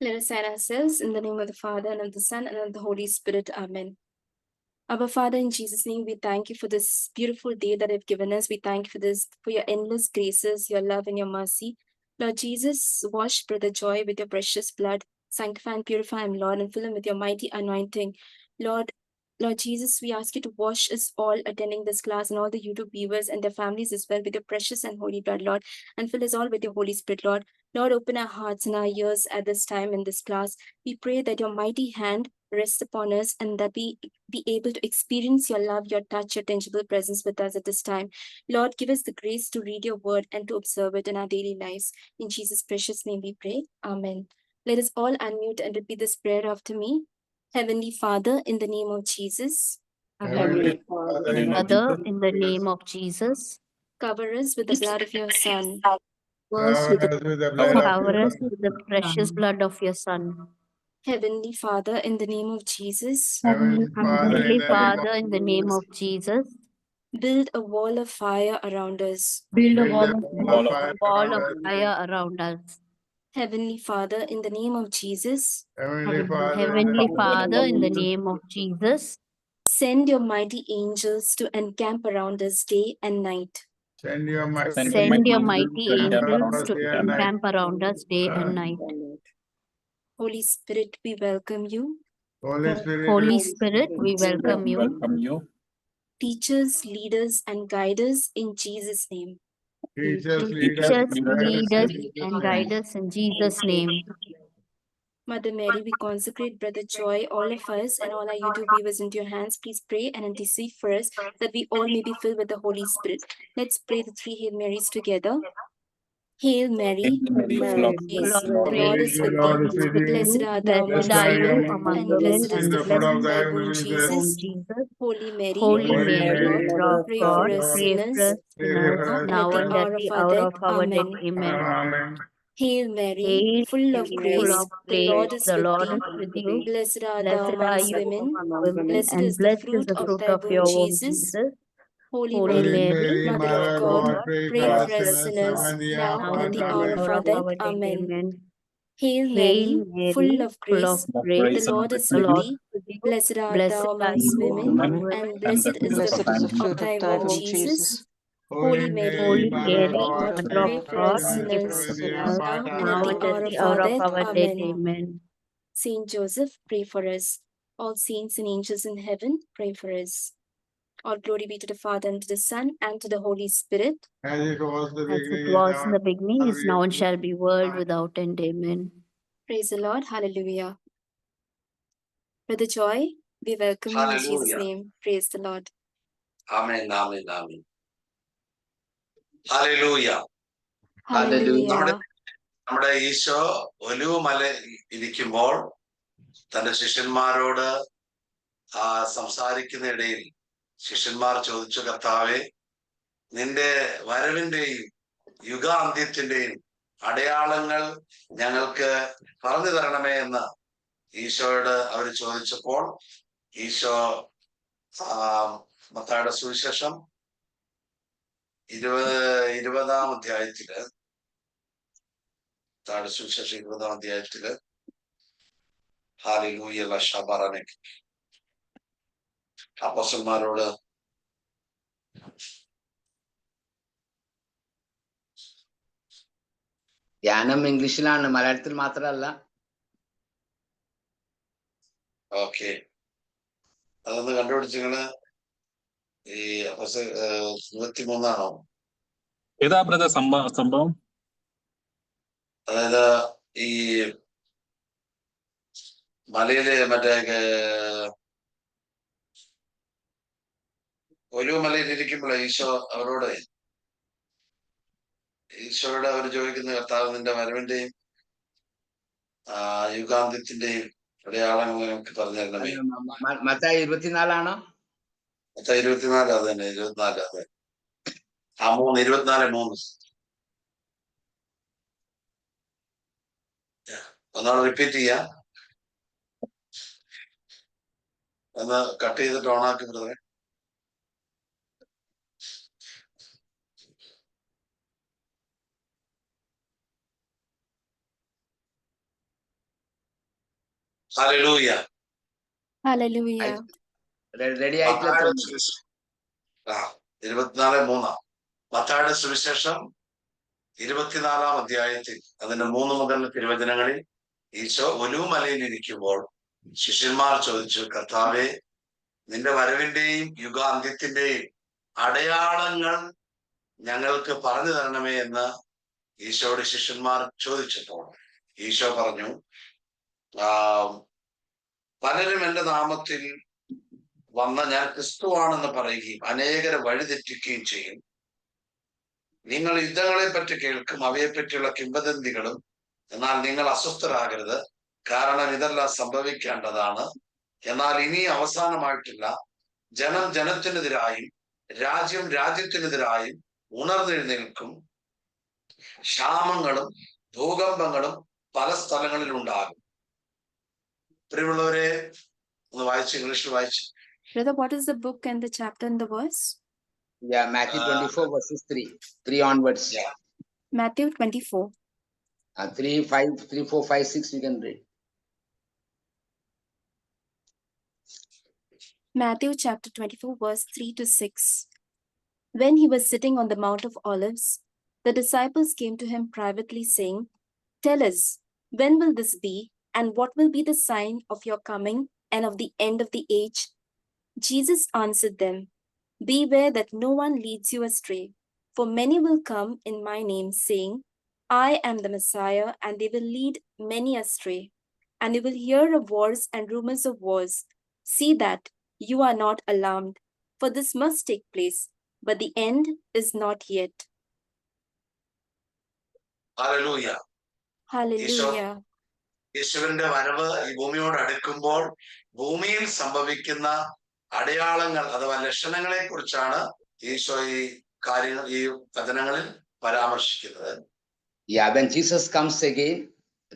Let us sign ourselves in the name of the Father, and of the Son, and of the Holy Spirit. Amen. Our Father, in Jesus' name, we thank you for this beautiful day that you've given us. We thank you for your endless graces, your love, and your mercy. Lord Jesus, wash Brother Joy with your precious blood. Sanctify and purify him, Lord, and fill him with your mighty anointing. Lord, Lord Jesus, we ask you to wash us all attending this class and all the YouTube viewers and their families as well with your precious and holy blood, Lord, and fill us all with your Holy Spirit, Lord. Lord, open our hearts and our ears at this time in this class. We pray that your mighty hand rests upon us and that we be able to experience your love, your touch, your tangible presence with us at this time. Lord, give us the grace to read your word and to observe it in our daily lives. In Jesus' precious name we pray. Amen. Let us all unmute and repeat this prayer after me. Heavenly Father, in the name of Jesus, Heavenly Father, in the name of Jesus, cover us with the blood of your Son. cover us with the blood of cover your us Son. with the precious blood of your Son. Heavenly Father, in the name of Jesus, Heavenly Father, Heavenly Father, in the name of Jesus, build a wall of fire around us. build a build wall of fire a wall of around us. fire around us. Heavenly Father, in the name of Jesus, Heavenly Father, Heavenly Father, in the name of Jesus, send your mighty angels to encamp around us day and night. send your mighty send your angels mighty to encamp around angels us to day and night. encamp around us day and night. Holy Spirit, we welcome you. Holy Spirit, Holy Spirit, we welcome you. Teach us, lead us, and guide us in Jesus' name. teach us, Teach lead us, us, lead us, in Jesus' and name. guide us in Jesus' name. Mother Mary, we consecrate Brother Joy, all of us, and all our YouTube viewers into your hands. Please pray and intercede for us that we all may be filled with the Holy Spirit. Let's pray the three Hail Marys together. Hail Mary, full of grace, Full of the Lord grace, is The with Lord is thee. with you. Blessed art thou blessed Blessed amongst are are you you women, among among and women. women, blessed Blessed is is the and the fruit fruit of of blessed thy thy is womb, womb, the Jesus. womb, Jesus. Jesus. Holy Mary, Holy Holy Mother of Mary, God, Mary, Mother of pray Mother for God, of us God, pray for sinners, us pray for sinners, now us. and at now the and at hour of the our hour death. of our death. Amen. Amen. Amen. Hail Mary, Hail, full of full grace, of the grace, Lord is the with Lord is thee. with you. Blessed art thou Blessed are amongst you women, among women, blessed and is the blessed is fruit the of fruit thy of womb, your womb, Jesus. Jesus. Holy Holy Holy Mary, Mary, Mary, Mother Mother of of Mother of God, God, God, pray pray for pray us for for us us sinners, now sinners, sinners, and the hour of now now and our at and the at death. the hour Amen. of hour our of death. our death. Amen. Amen. Hail Hail Mary, full Mary, of full of grace, the grace, Lord is the with Lord thee. is with you. Blessed art Blessed thou are amongst you women, among and women, blessed is the blessed is fruit the of fruit of thy thy womb, womb, Jesus. Jesus. Holy Holy Mary, Mary, Holy Mother Mother of of Mary, God, God, Mother pray of pray for us for God, us sinners, pray now for sinners, and us the hour of sinners, our now death. and at now the and Amen. at hour the of hour our of death. our death. Amen. Amen. Saint Joseph, pray for us. All saints and angels in heaven, pray for us. All glory be to the Father, and to the Son, and to the Holy Spirit. As it was the As it beginning, is was in now, the beginning, and is now, and will shall be, world be. without end. Amen. Praise the Lord. Hallelujah. Brother Joy, we welcome you in Jesus' Hallelujah. name. Praise the Lord. Amen, amen, amen. Hallelujah. Hallelujah. നമ്മുടെ Isho olive മല ഇരിക്കുമ്പോൾ തന്റെ ശിഷ്യന്മാരോട് സംസാരിക്കുന്ന ശിഷ്യന്മാർ ചോദിച്ചു, കർത്താവേ, നിന്റെ വരവിന്റെയും യുഗാന്ത്യത്തിന്റെയും അടയാളങ്ങൾ ഞങ്ങൾക്ക് പറഞ്ഞു തരണമേ എന്ന് ഈശോയോട് അവർ ചോദിച്ചപ്പോൾ ഈശോ മത്തായിയുടെ സുവിശേഷം 20-ാം അധ്യായത്തില് സുവിശേഷം 20-ാം അധ്യായത്തില് ഹല്ലേലൂയ ലശബറനെ അപ്പോസ്തലന്മാരോട് ധ്യാനം ഇംഗ്ലീഷിലാണ്, മലയാളത്തിൽ മാത്രമല്ല. ഓക്കെ, അതൊന്ന് കണ്ടുപിടിച്ചിങ്ങനെ ഈ 23-ആണോ? ഏതാ ബ്രദർ സംഭവം? അതായത് ഈ മലയില് മറ്റേ ഒലിവ് മലയിൽ ഇരിക്കുമ്പോഴേ ഈശോയോട് അവർ ചോദിക്കുന്ന, കർത്താവ്, നിന്റെ വരവിന്റെയും യുഗാന്ത്യത്തിന്റെയും അടയാളങ്ങൾ നമുക്ക് പറഞ്ഞു തരണമേ. മത്തായി 24 മത്തായി 24, അത് തന്നെ, 24, അതെ. 24:3 ഒന്നാണ് റിപ്പീറ്റ് ചെയ്യാം. ഒന്ന് കട്ട് ചെയ്തിട്ട് ഓണാക്കി ബ്രദറെ. ഹല്ലേലൂയ. Hallelujah. റെഡി ആയിട്ടില്ല മത്തായിയുടെ തോന്നുന്നു. സുവിശേഷം 24:3. മത്തായിയുടെ സുവിശേഷം 24 അധ്യായത്തിൽ അതിന്റെ 3 മുതൽ തിരുവചനങ്ങളിൽ ഈശോ ഒലിവുമലയിൽ ഇരിക്കുമ്പോൾ ശിഷ്യന്മാർ ചോദിച്ചു, കർത്താവേ, നിന്റെ വരവിന്റെയും യുഗാന്ത്യത്തിന്റെയും അടയാളങ്ങൾ ഞങ്ങൾക്ക് പറഞ്ഞു തരണമേ എന്ന് ഈശോയുടെ ശിഷ്യന്മാർ ചോദിച്ചപ്പോൾ ഈശോ പറഞ്ഞു, പലരും എന്റെ നാമത്തിൽ വന്ന ഞാൻ ക്രിസ്തുവാണെന്ന് പറയുകയും അനേകരെ വഴിതെറ്റിക്കുകയും ചെയ്യും. നിങ്ങൾ യുദ്ധങ്ങളെ പറ്റി കേൾക്കും, അവയെ പറ്റിയുള്ള കിംവദന്തികളും. എന്നാൽ നിങ്ങൾ അസ്വസ്ഥരാകരുത്, കാരണം ഇതെല്ലാം സംഭവിക്കേണ്ടതാണ്. എന്നാൽ ഇനി അവസാനമായിട്ടില്ല. ജനം ജനത്തിനെതിരായും രാജ്യം രാജ്യത്തിനെതിരായും ഉണർന്നെഴുന്നേൽക്കും. ക്ഷാമങ്ങളും ഭൂകമ്പങ്ങളും പല സ്ഥലങ്ങളിൽ ഉണ്ടാകും. പ്രിയമുള്ളവരെ, ഒന്ന് വായിച്ച്, ഇംഗ്ലീഷിൽ വായിച്ച്. Brother, what is the book and the chapter and the verse? Yeah, Matthew 24 verses 3 onwards. Yeah. Matthew 24. 3, 5, 3, 4, 5, 6 you can read. Matthew chapter 24, verse 3 to 6. When he was sitting on the Mount of Olives, the disciples came to him privately, saying, Tell us, when will this be, and what will be the sign of your coming and of the end of the age? Jesus answered them, Beware that no one leads you astray, for many will come in my name, saying, I am the Messiah, and they will lead many astray. And you will hear of wars and rumors of wars. See that you are not alarmed, for this must take place, but the end is not yet. Hallelujah. Hallelujah. യേശുവിന്റെ വരവ് ഈ ഭൂമിയോട് അടുക്കുമ്പോൾ ഭൂമിയിൽ സംഭവിക്കുന്ന അടയാളങ്ങൾ അഥവാ ലക്ഷണങ്ങളെ കുറിച്ചാണ് ഈശോ ഈ കാര്യങ്ങൾ ഈ വചനങ്ങളിൽ പരാമർശിക്കുന്നത്. Yeah, when Jesus comes again,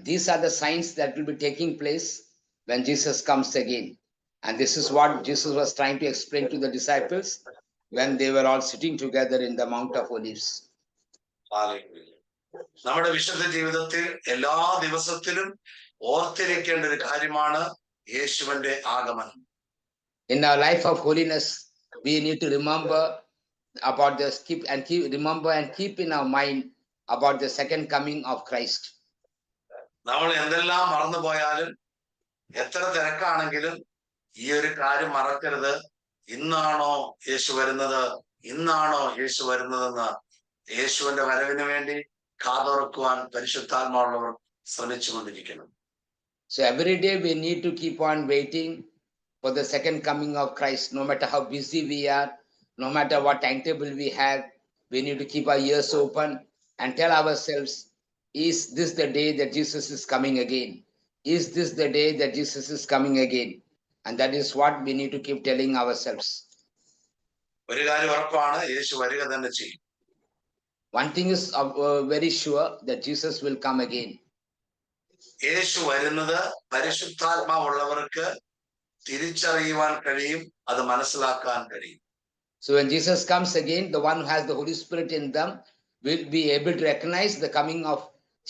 these are the signs that will be taking place when Jesus comes again. And this is what Jesus was trying to explain to the disciples when they were all sitting together in the Mount of Olives. Hallelujah. നമ്മുടെ വിശുദ്ധ ജീവിതത്തിൽ എല്ലാ ദിവസത്തിലും ഓർത്തിരിക്കേണ്ട ഒരു കാര്യമാണ് യേശുവിന്റെ ആഗമനം. In our life of holiness, we need to remember about this, remember and keep in our mind about the second coming of Christ. നമ്മൾ എന്തെല്ലാം മറന്നുപോയാലും എത്ര തിരക്കാണെങ്കിലും ഈ ഒരു കാര്യം മറക്കരുത്. ഇന്നാണോ യേശു വരുന്നത്, ഇന്നാണോ യേശു വരുന്നതെന്ന് യേശുവിന്റെ വരവിന് വേണ്ടി കാതോർക്കുവാൻ പരിശുദ്ധാത്മാവുള്ളവർ ശ്രമിച്ചുകൊണ്ടിരിക്കണം. So every day we need to keep on waiting for the second coming of Christ. No matter how busy we are, no matter what timetable we have, we need to keep our ears open and tell ourselves, is this the day that Jesus is coming again? Is this the day that Jesus is coming again? And that is what we need to keep telling ourselves. ഒരു കാര്യം ഉറപ്പാണ്, യേശു വരിക തന്നെ ചെയ്യും. One thing is very sure, that Jesus will come again. യേശു വരുന്നത് പരിശുദ്ധാത്മാവുള്ളവർക്ക് തിരിച്ചറിയുവാൻ കഴിയും, അത് മനസ്സിലാക്കാൻ കഴിയും. So when Jesus comes again, the one who has the Holy Spirit in them will be able to recognize the coming of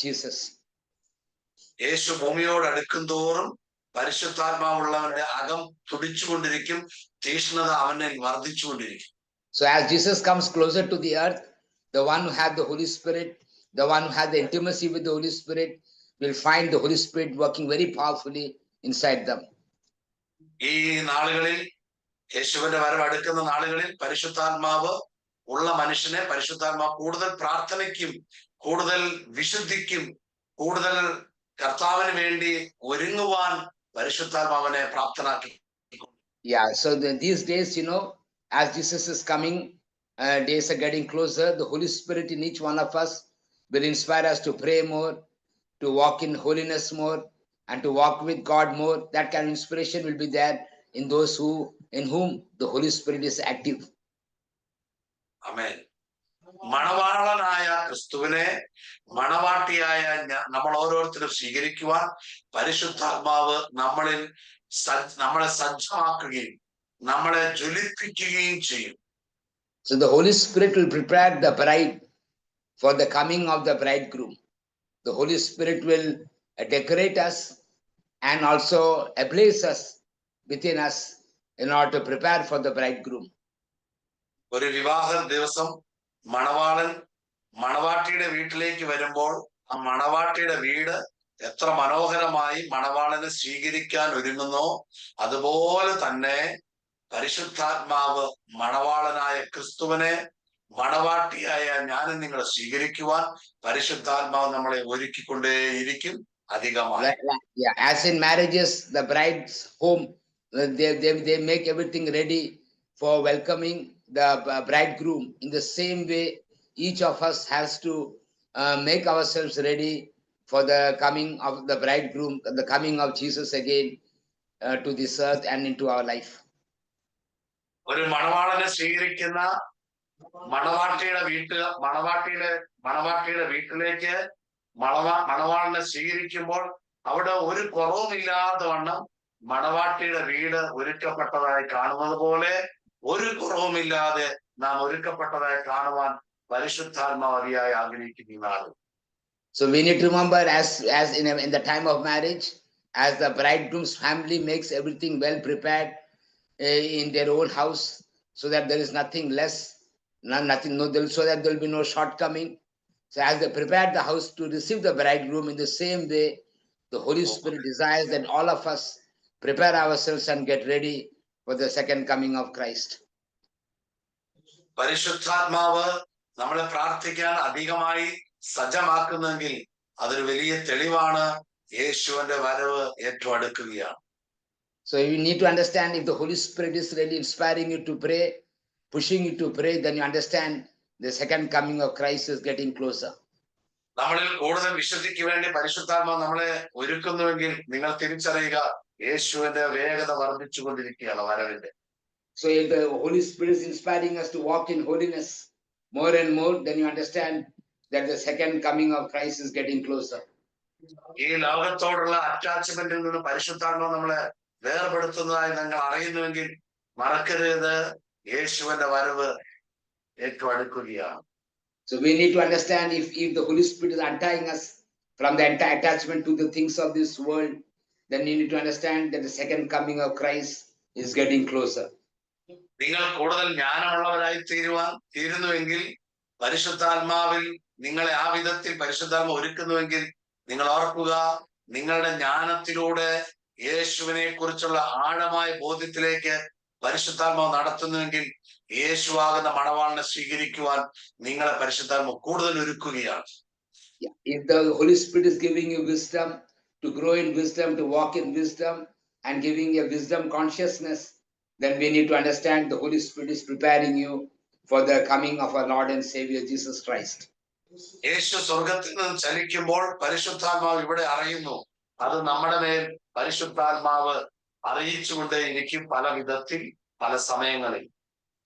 Jesus. യേശു ഭൂമിയോട് അടുക്കും തോറും പരിശുദ്ധാത്മാവുള്ളവന്റെ അകം തുടിച്ചുകൊണ്ടിരിക്കും, തീഷ്ണത അവനിൽ വർദ്ധിച്ചുകൊണ്ടിരിക്കും. So as Jesus comes closer to the earth, the one who has the Holy Spirit, the one who has the intimacy with the Holy Spirit, will find the Holy Spirit working very powerfully inside them. ഈ നാളുകളിൽ, യേശുവിന്റെ വരവ് അടുക്കുന്ന നാളുകളിൽ പരിശുദ്ധാത്മാവ് ഉള്ള മനുഷ്യനെ പരിശുദ്ധാത്മാവ് കൂടുതൽ പ്രാർത്ഥനയ്ക്കും കൂടുതൽ വിശുദ്ധിക്കും കൂടുതൽ കർത്താവിന് വേണ്ടി ഒരുങ്ങുവാൻ പരിശുദ്ധാത്മാവിനെ പ്രാപ്തനാക്കി. Yeah, so these days, as Jesus is coming, days are getting closer, the Holy Spirit in each one of us will inspire us to pray more, to walk in holiness more, and to walk with God more. That kind of inspiration will be there in those in whom the Holy Spirit is active. ആമേൻ. മണവാളനായ ക്രിസ്തുവിനെ മണവാട്ടിയായ നമ്മൾ ഓരോരുത്തരും സ്വീകരിക്കുവാൻ പരിശുദ്ധാത്മാവ് നമ്മളെ സജ്ജമാക്കുകയും നമ്മളെ ജ്വലിപ്പിക്കുകയും ചെയ്യും. So the Holy Spirit will prepare the bride for the coming of the bridegroom. The Holy Spirit will decorate us and also ablaze us within us in order to prepare for the bridegroom. ഒരു വിവാഹ ദിവസം മണവാളൻ മണവാട്ടിയുടെ വീട്ടിലേക്ക് വരുമ്പോൾ ആ മണവാട്ടിയുടെ വീട് എത്ര മനോഹരമായി മണവാളനെ സ്വീകരിക്കാൻ ഒരുങ്ങുന്നോ അതുപോലെ തന്നെ പരിശുദ്ധാത്മാവ് മണവാളനായ ക്രിസ്തുവിനെ മണവാട്ടിയായ ഞാനും നിങ്ങളെ സ്വീകരിക്കുവാൻ പരിശുദ്ധാത്മാവ് നമ്മളെ ഒരുക്കിക്കൊണ്ടേയിരിക്കും അധികമായി. Yeah, as in marriages, the bride's home, they make everything ready for welcoming the bridegroom. In the same way, each of us has to make ourselves ready for the coming of the bridegroom, the coming of Jesus again to this earth and into our life. ഒരു മണവാളനെ സ്വീകരിക്കുന്ന മണവാട്ടിയുടെ വീട്ടിലേക്ക് മണവാളനെ സ്വീകരിക്കുമ്പോൾ അവിടെ ഒരു കുറവുമില്ലാതെ വണ്ണം മണവാട്ടിയുടെ വീട് ഒരുക്കപ്പെട്ടതായി കാണുന്നത് പോലെ ഒരു കുറവുമില്ലാതെ നാം ഒരുക്കപ്പെട്ടതായി കാണുവാൻ പരിശുദ്ധാത്മാവ് അതിയായി ആഗ്രഹിക്കുന്നതാണ്. So we need to remember, as in the time of marriage, as the bridegroom's family makes everything well prepared in their own house, so that there is nothing less, so that there will be no shortcoming. So as they prepare the house to receive the bridegroom, in the same way, the Holy Spirit desires that all of us prepare ourselves and get ready for the second coming of Christ. പരിശുദ്ധാത്മാവ് നമ്മളെ പ്രാർത്ഥിക്കാൻ അധികമായി സജ്ജമാക്കുന്നെങ്കിൽ അതൊരു വലിയ തെളിവാണ് യേശുവിന്റെ വരവ് ഏറ്റവും അടുക്കുകയാണ്. So you need to understand, if the Holy Spirit is really inspiring you to pray, pushing you to pray, then you understand the second coming of Christ is getting closer. നമ്മളിൽ കൂടുതൽ വിശുദ്ധിക്ക് വേണ്ടി പരിശുദ്ധാത്മാവ് നമ്മളെ ഒരുക്കുന്നുവെങ്കിൽ നിങ്ങൾ തിരിച്ചറിയുക യേശുവിന്റെ വേഗത വർദ്ധിച്ചുകൊണ്ടിരിക്കുകയാണ് വരവിന്റെ. So if the Holy Spirit is inspiring us to walk in holiness more and more, then you understand that the second coming of Christ is getting closer. ഈ ലോകത്തോടുള്ള അറ്റാച്ച്മെന്റിൽ നിന്ന് പരിശുദ്ധാത്മാവ് നമ്മളെ വേർപെടുത്തുന്നതായി നിങ്ങൾ അറിയുന്നുവെങ്കിൽ മറക്കരുത്, യേശുവിന്റെ വരവ് ഏറ്റവും അടുക്കുകയാണ്. So we need to understand, if the Holy Spirit is untying us from the attachment to the things of this world, then you need to understand that the second coming of Christ is getting closer. നിങ്ങൾ കൂടുതൽ ജ്ഞാനമുള്ളവരായി തീരുന്നുവെങ്കിൽ പരിശുദ്ധാത്മാവിൽ നിങ്ങളെ ആ വിധത്തിൽ പരിശുദ്ധാത്മാവ് ഒരുക്കുന്നുവെങ്കിൽ നിങ്ങൾ ഓർക്കുക, നിങ്ങളുടെ ജ്ഞാനത്തിലൂടെ യേശുവിനെ കുറിച്ചുള്ള ആഴമായ ബോധ്യത്തിലേക്ക് പരിശുദ്ധാത്മാവ് നടത്തുന്നുവെങ്കിൽ യേശുവാകുന്ന മണവാളനെ സ്വീകരിക്കുവാൻ നിങ്ങളെ പരിശുദ്ധാത്മാവ് കൂടുതൽ ഒരുക്കുകയാണ്. If the Holy Spirit is giving you wisdom, to grow in wisdom, to walk in wisdom, and giving you wisdom consciousness, then we need to understand the Holy Spirit is preparing you for the coming of our Lord and Savior Jesus Christ. യേശു സ്വർഗത്തിൽ നിന്ന് ചലിക്കുമ്പോൾ പരിശുദ്ധാത്മാവ് ഇവിടെ അറിയുന്നു. അത് നമ്മുടെ മേൽ പരിശുദ്ധാത്മാവ് അറിയിച്ചുകൊണ്ടേയിരിക്കും പല വിധത്തിൽ, പല സമയങ്ങളിൽ.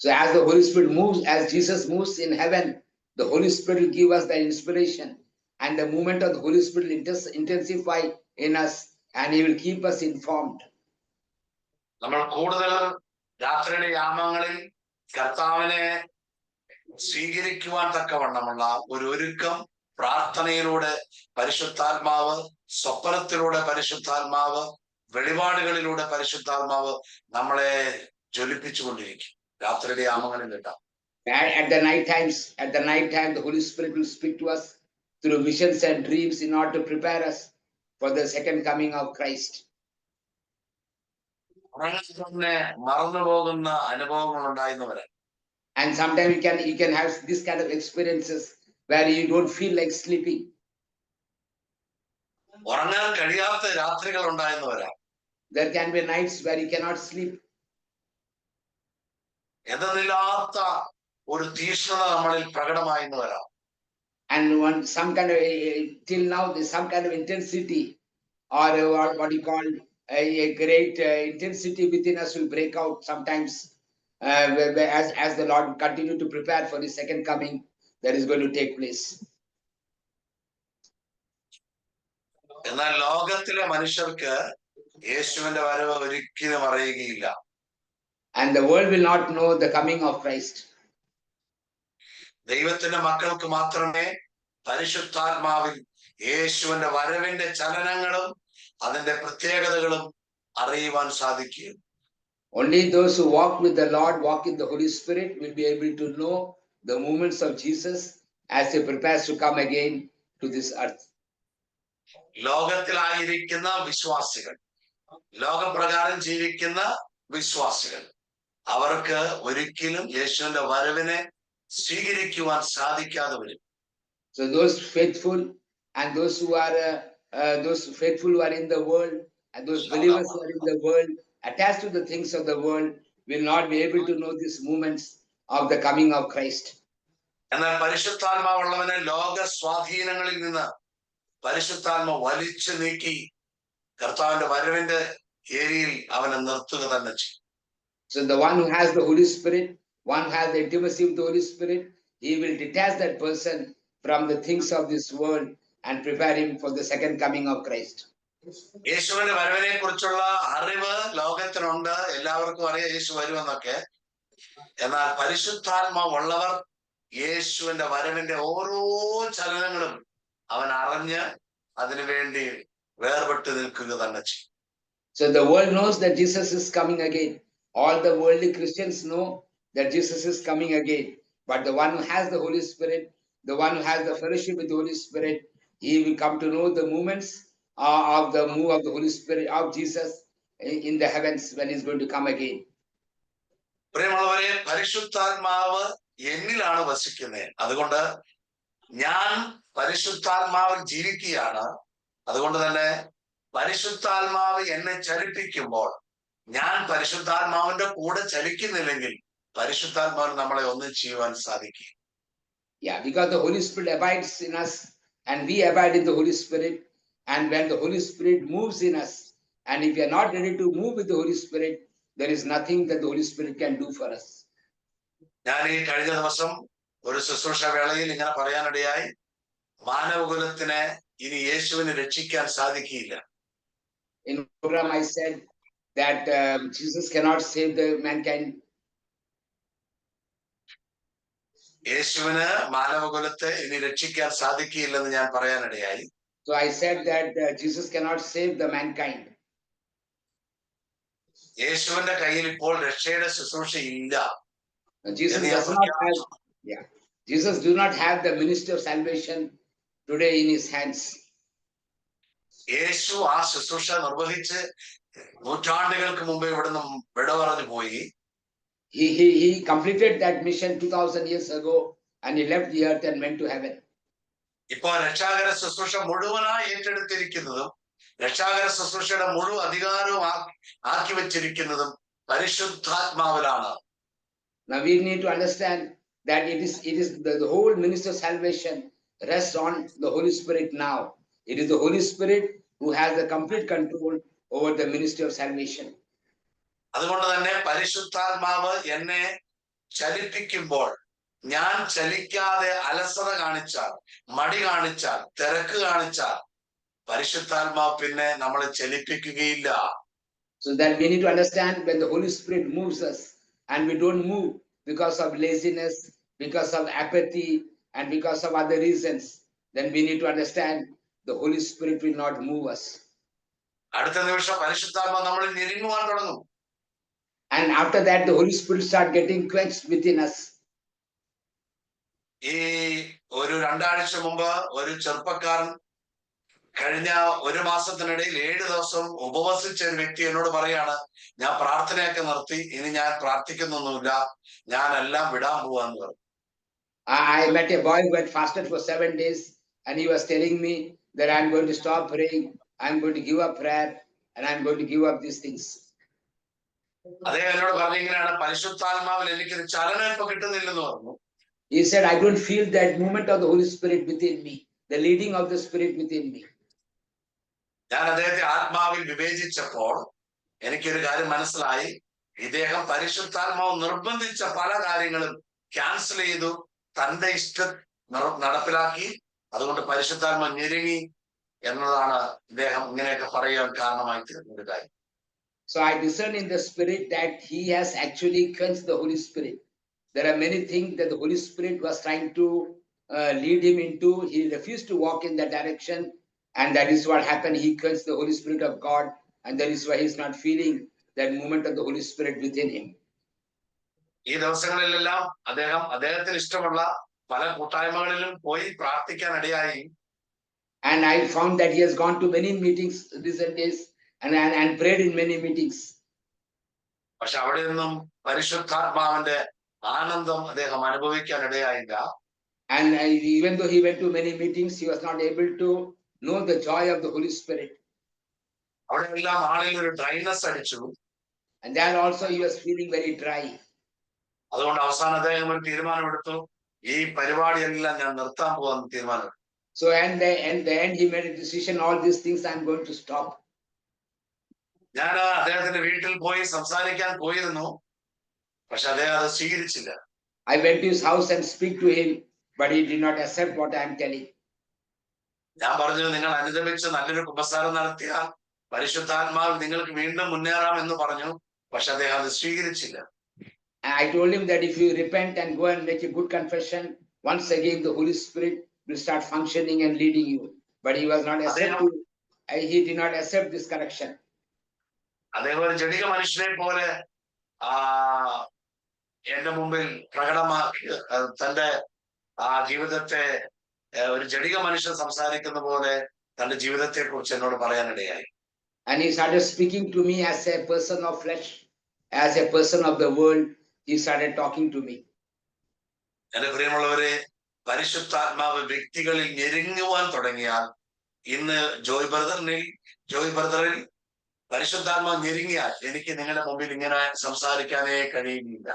So as the Holy Spirit moves, as Jesus moves in heaven, the Holy Spirit will give us that inspiration, and the movement of the Holy Spirit will intensify in us, and He will keep us informed. നമ്മൾ കൂടുതൽ രാത്രിയുടെ യാമങ്ങളിൽ കർത്താവിനെ സ്വീകരിക്കുവാൻ തക്കവണ്ണമുള്ള ഒരു ഒരുക്കം പ്രാർത്ഥനയിലൂടെ പരിശുദ്ധാത്മാവ്, സ്വപ്നത്തിലൂടെ പരിശുദ്ധാത്മാവ്, വെളിപാടുകളിലൂടെ പരിശുദ്ധാത്മാവ് നമ്മളെ ജ്വലിപ്പിച്ചുകൊണ്ടിരിക്കും രാത്രിയുടെ യാമങ്ങളിൽ ഉണ്ടാവും. At the night time, the Holy Spirit will speak to us through visions and dreams in order to prepare us for the second coming of Christ. മറന്നു പോകുന്ന അനുഭവങ്ങൾ ഉണ്ടായിരുന്നവരെ. And sometimes you can have this kind of experiences where you don't feel like sleeping. ഉറങ്ങാൻ കഴിയാത്ത രാത്രികൾ ഉണ്ടായിരുന്നവരാ. There can be nights where you cannot sleep. എന്തെന്നില്ലാത്ത ഒരു തീക്ഷ്ണത നമ്മളിൽ പ്രകടമായിരുന്നവരാ. And some kind of till now there's some kind of intensity, or what you call a great intensity within us will break out sometimes, as the Lord continue to prepare for His second coming that is going to take place. എന്നാൽ ലോകത്തിലെ മനുഷ്യർക്ക് യേശുവിന്റെ വരവ് ഒരിക്കലും അറിയുകയില്ല. And the world will not know the coming of Christ. ദൈവത്തിന്റെ മക്കൾക്ക് മാത്രമേ പരിശുദ്ധാത്മാവിൽ യേശുവിന്റെ വരവിന്റെ ചലനങ്ങളും അതിന്റെ പ്രത്യേകതകളും അറിയുവാൻ സാധിക്കും. Only those who walk with the Lord, walk in the Holy Spirit, will be able to know the movements of Jesus as he prepares to come again to this earth. ലോകത്തിലായിരിക്കുന്ന വിശ്വാസികൾ, ലോകപ്രകാരം ജീവിക്കുന്ന വിശ്വാസികൾ, അവർക്ക് ഒരിക്കലും യേശുവിന്റെ വരവിനെ സ്വീകരിക്കുവാൻ സാധിക്കാതെ വരും. So those faithful and those who are in the world and those believers who are in the world attached to the things of the world will not be able to know these movements of the coming of Christ. എന്നാൽ പരിശുദ്ധാത്മാവുള്ളവനെ ലോക സ്വാധീനങ്ങളിൽ നിന്ന് പരിശുദ്ധാത്മ വലിച്ചു നീക്കി കർത്താവിന്റെ വരവിന്റെ ഏരിയയിൽ അവനെ നിർത്തുക തന്നെ ചെയ്യും. So the one who has the Holy Spirit, one who has the intimacy with the Holy Spirit, he will detach that person from the things of this world and prepare him for the second coming of Christ. യേശുവിന്റെ വരവിനെ കുറിച്ചുള്ള അറിവ് ലോകത്തിനുണ്ട്, എല്ലാവർക്കും അറിയാം യേശു വരുമെന്നൊക്കെ. എന്നാൽ പരിശുദ്ധാത്മാവുള്ളവർ യേശുവിന്റെ വരവിന്റെ ഓരോ ചലനങ്ങളും അവൻ അറിഞ്ഞ് അതിനുവേണ്ടി വേർപെട്ട് നിൽക്കുക തന്നെ ചെയ്യും. So the world knows that Jesus is coming again. All the worldly Christians know that Jesus is coming again. But the one who has the Holy Spirit, the one who has the fellowship with the Holy Spirit, he will come to know the movements of the move of the Holy Spirit of Jesus in the heavens when he's going to come again. പ്രിയമുള്ളവരെ, പരിശുദ്ധാത്മാവ് എന്നിലാണ് വസിക്കുന്നത്. അതുകൊണ്ട് ഞാൻ പരിശുദ്ധാത്മാവിൽ ജീവിക്കുകയാണ്. അതുകൊണ്ട് തന്നെ പരിശുദ്ധാത്മാവ് എന്നെ ചലിപ്പിക്കുമ്പോൾ ഞാൻ പരിശുദ്ധാത്മാവിന്റെ കൂടെ ചലിക്കുന്നില്ലെങ്കിൽ പരിശുദ്ധാത്മാവിന് നമ്മളെ ഒന്നും ചെയ്യുവാൻ സാധിക്കും. Yeah, because the Holy Spirit abides in us and we abide in the Holy Spirit. And when the Holy Spirit moves in us, and if we are not ready to move with the Holy Spirit, there is nothing that the Holy Spirit can do for us. ഞാൻ ഈ കഴിഞ്ഞ ദിവസം ഒരു ശുശ്രൂഷ വേളയിൽ ഇങ്ങനെ പറയാനിടയായി, മാനവകുലത്തിനെ ഇനി യേശുവിനെ രക്ഷിക്കാൻ സാധിക്കില്ല. In program I said that Jesus cannot save the mankind. യേശുവിന് മാനവകുലത്തെ ഇനി രക്ഷിക്കാൻ സാധിക്കില്ലെന്ന് ഞാൻ പറയാനിടയായി. So I said that Jesus cannot save the mankind. യേശുവിന്റെ കയ്യിൽ ഇപ്പോൾ രക്ഷയുടെ ശുശ്രൂഷ ഇല്ല. Jesus does not have, Jesus do not have the ministry of salvation today in his hands. യേശു ആ ശുശ്രൂഷ നിർവഹിച്ച് നൂറ്റാണ്ടുകൾക്ക് മുമ്പ് ഇവിടുന്ന് വിട പറഞ്ഞു പോയി. He completed that mission 2000 years ago and he left the earth and went to heaven. ഇപ്പൊ രക്ഷാകര ശുശ്രൂഷ മുഴുവനായി ഏറ്റെടുത്തിരിക്കുന്നതും രക്ഷാകര ശുശ്രൂഷയുടെ മുഴുവൻ അധികാരവും ആക്കി വെച്ചിരിക്കുന്നതും പരിശുദ്ധാത്മാവിലാണ്. Now we need to understand that it is the whole ministry of salvation rests on the Holy Spirit now. It is the Holy Spirit who has the complete control over the ministry of salvation. അതുകൊണ്ട് തന്നെ പരിശുദ്ധാത്മാവ് എന്നെ ചലിപ്പിക്കുമ്പോൾ ഞാൻ ചലിക്കാതെ അലസത കാണിച്ചാൽ, മടി കാണിച്ചാൽ, തിരക്ക് കാണിച്ചാൽ പരിശുദ്ധാത്മാവ് പിന്നെ നമ്മളെ ചലിപ്പിക്കുകയില്ല. So that we need to understand when the Holy Spirit moves us and we don't move because of laziness, because of apathy, and because of other reasons, then we need to understand the Holy Spirit will not move us. അടുത്ത നിമിഷം പരിശുദ്ധാത്മാവ് നമ്മളിൽ ഞെരുങ്ങുവാൻ തുടങ്ങും. And after that, the Holy Spirit start getting quenched within us. ഈ ഒരു 2 ആഴ്ച മുമ്പ് ഒരു ചെറുപ്പക്കാരൻ കഴിഞ്ഞ ഒരു മാസത്തിനിടയിൽ 7 ദിവസം ഉപവസിച്ച ഒരു വ്യക്തി എന്നോട് പറയാണ്, ഞാൻ പ്രാർത്ഥനയൊക്കെ നിർത്തി, ഇനി ഞാൻ പ്രാർത്ഥിക്കുന്നൊന്നുമില്ല, ഞാൻ എല്ലാം വിടാൻ പോവാന്ന് പറഞ്ഞു. I met a boy who had fasted for 7 days and he was telling me that I'm going to stop praying, I'm going to give up prayer, and I'm going to give up these things. അദ്ദേഹം എന്നോട് പറഞ്ഞിങ്ങനെയാണ്, പരിശുദ്ധാത്മാവിൽ എനിക്കൊരു ചലനം ഇപ്പൊ കിട്ടുന്നില്ലെന്ന് പറഞ്ഞു. He said, I don't feel that movement of the Holy Spirit within me, the leading of the Spirit within me. ഞാൻ അദ്ദേഹത്തെ ആത്മാവിൽ വിവേചിച്ചപ്പോൾ എനിക്കൊരു കാര്യം മനസ്സിലായി. ഇദ്ദേഹം പരിശുദ്ധാത്മാവ് നിർബന്ധിച്ച പല കാര്യങ്ങളും ക്യാൻസൽ ചെയ്തു, തന്റെ ഇഷ്ടം നടപ്പിലാക്കി. അതുകൊണ്ട് പരിശുദ്ധാത്മാവ് ഞെരുങ്ങി എന്നതാണ് ഇദ്ദേഹം ഇങ്ങനെയൊക്കെ പറയാൻ കാരണമായി തീർന്നൊരു കാര്യം. So I discern in the Spirit that he has actually quenched the Holy Spirit. There are many things that the Holy Spirit was trying to lead him into. He refused to walk in that direction, And that is what happened. He quenched the Holy Spirit of God, and that is why he's not feeling that movement of the Holy Spirit within him. ഈ ദിവസങ്ങളിലെല്ലാം അദ്ദേഹത്തിന് ഇഷ്ടമുള്ള പല കൂട്ടായ്മകളിലും പോയി പ്രാർത്ഥിക്കാൻ ഇടയായി. And I found that he has gone to many meetings recent days and prayed in many meetings. പക്ഷെ അവിടെ നിന്നും പരിശുദ്ധാത്മാവിന്റെ ആനന്ദം അദ്ദേഹം അനുഭവിക്കാൻ ഇടയായില്ല. And even though he went to many meetings, he was not able to know the joy of the Holy Spirit. അവിടെ എല്ലാം ആളിൽ ഒരു ഡ്രൈനസ് അടിച്ചു. And there also he was feeling very dry. അതുകൊണ്ട് അവസാനം അദ്ദേഹം ഒരു തീരുമാനമെടുത്തു, ഈ പരിപാടിയെല്ലാം ഞാൻ നിർത്താൻ പോകാൻ തീരുമാനം. So and then he made a decision, all these things I'm going to stop. ഞാൻ അദ്ദേഹത്തിന്റെ വീട്ടിൽ പോയി സംസാരിക്കാൻ പോയിരുന്നു, പക്ഷെ അദ്ദേഹം അത് സ്വീകരിച്ചില്ല. I went to his house and speak to him, but he did not accept what I am telling. ഞാൻ പറഞ്ഞു, നിങ്ങൾ അനുദപിച്ച് നല്ലൊരു കുമ്പസാരം നടത്തിയാൽ പരിശുദ്ധാത്മാവിൽ നിങ്ങൾക്ക് വീണ്ടും മുന്നേറാം എന്ന് പറഞ്ഞു, പക്ഷെ അദ്ദേഹം അത് സ്വീകരിച്ചില്ല. I told him that if you repent and go and make a good confession, once again the Holy Spirit will start functioning and leading you. But he was not accepting. He did not accept this correction. അദ്ദേഹം ഒരു ജഡിക മനുഷ്യനെ പോലെ എന്റെ മുമ്പിൽ പ്രകടമാക്കി തന്റെ ജീവിതത്തെ ഒരു ജഡിക മനുഷ്യൻ സംസാരിക്കുന്ന പോലെ തന്റെ ജീവിതത്തെ കുറിച്ച് എന്നോട് പറയാനിടയായി. And he started speaking to me as a person of flesh, as a person of the world. He started talking to me. എന്റെ പ്രിയമുള്ളവരെ, പരിശുദ്ധാത്മാവ് വ്യക്തികളിൽ ഞെരുങ്ങുവാൻ തുടങ്ങിയാൽ, ഇന്ന് ജോയ് ബ്രദറിൽ പരിശുദ്ധാത്മാവ് ഞെരുങ്ങിയാൽ എനിക്ക് നിങ്ങളുടെ മുമ്പിൽ ഇങ്ങനെ സംസാരിക്കാനേ കഴിയുന്നില്ല.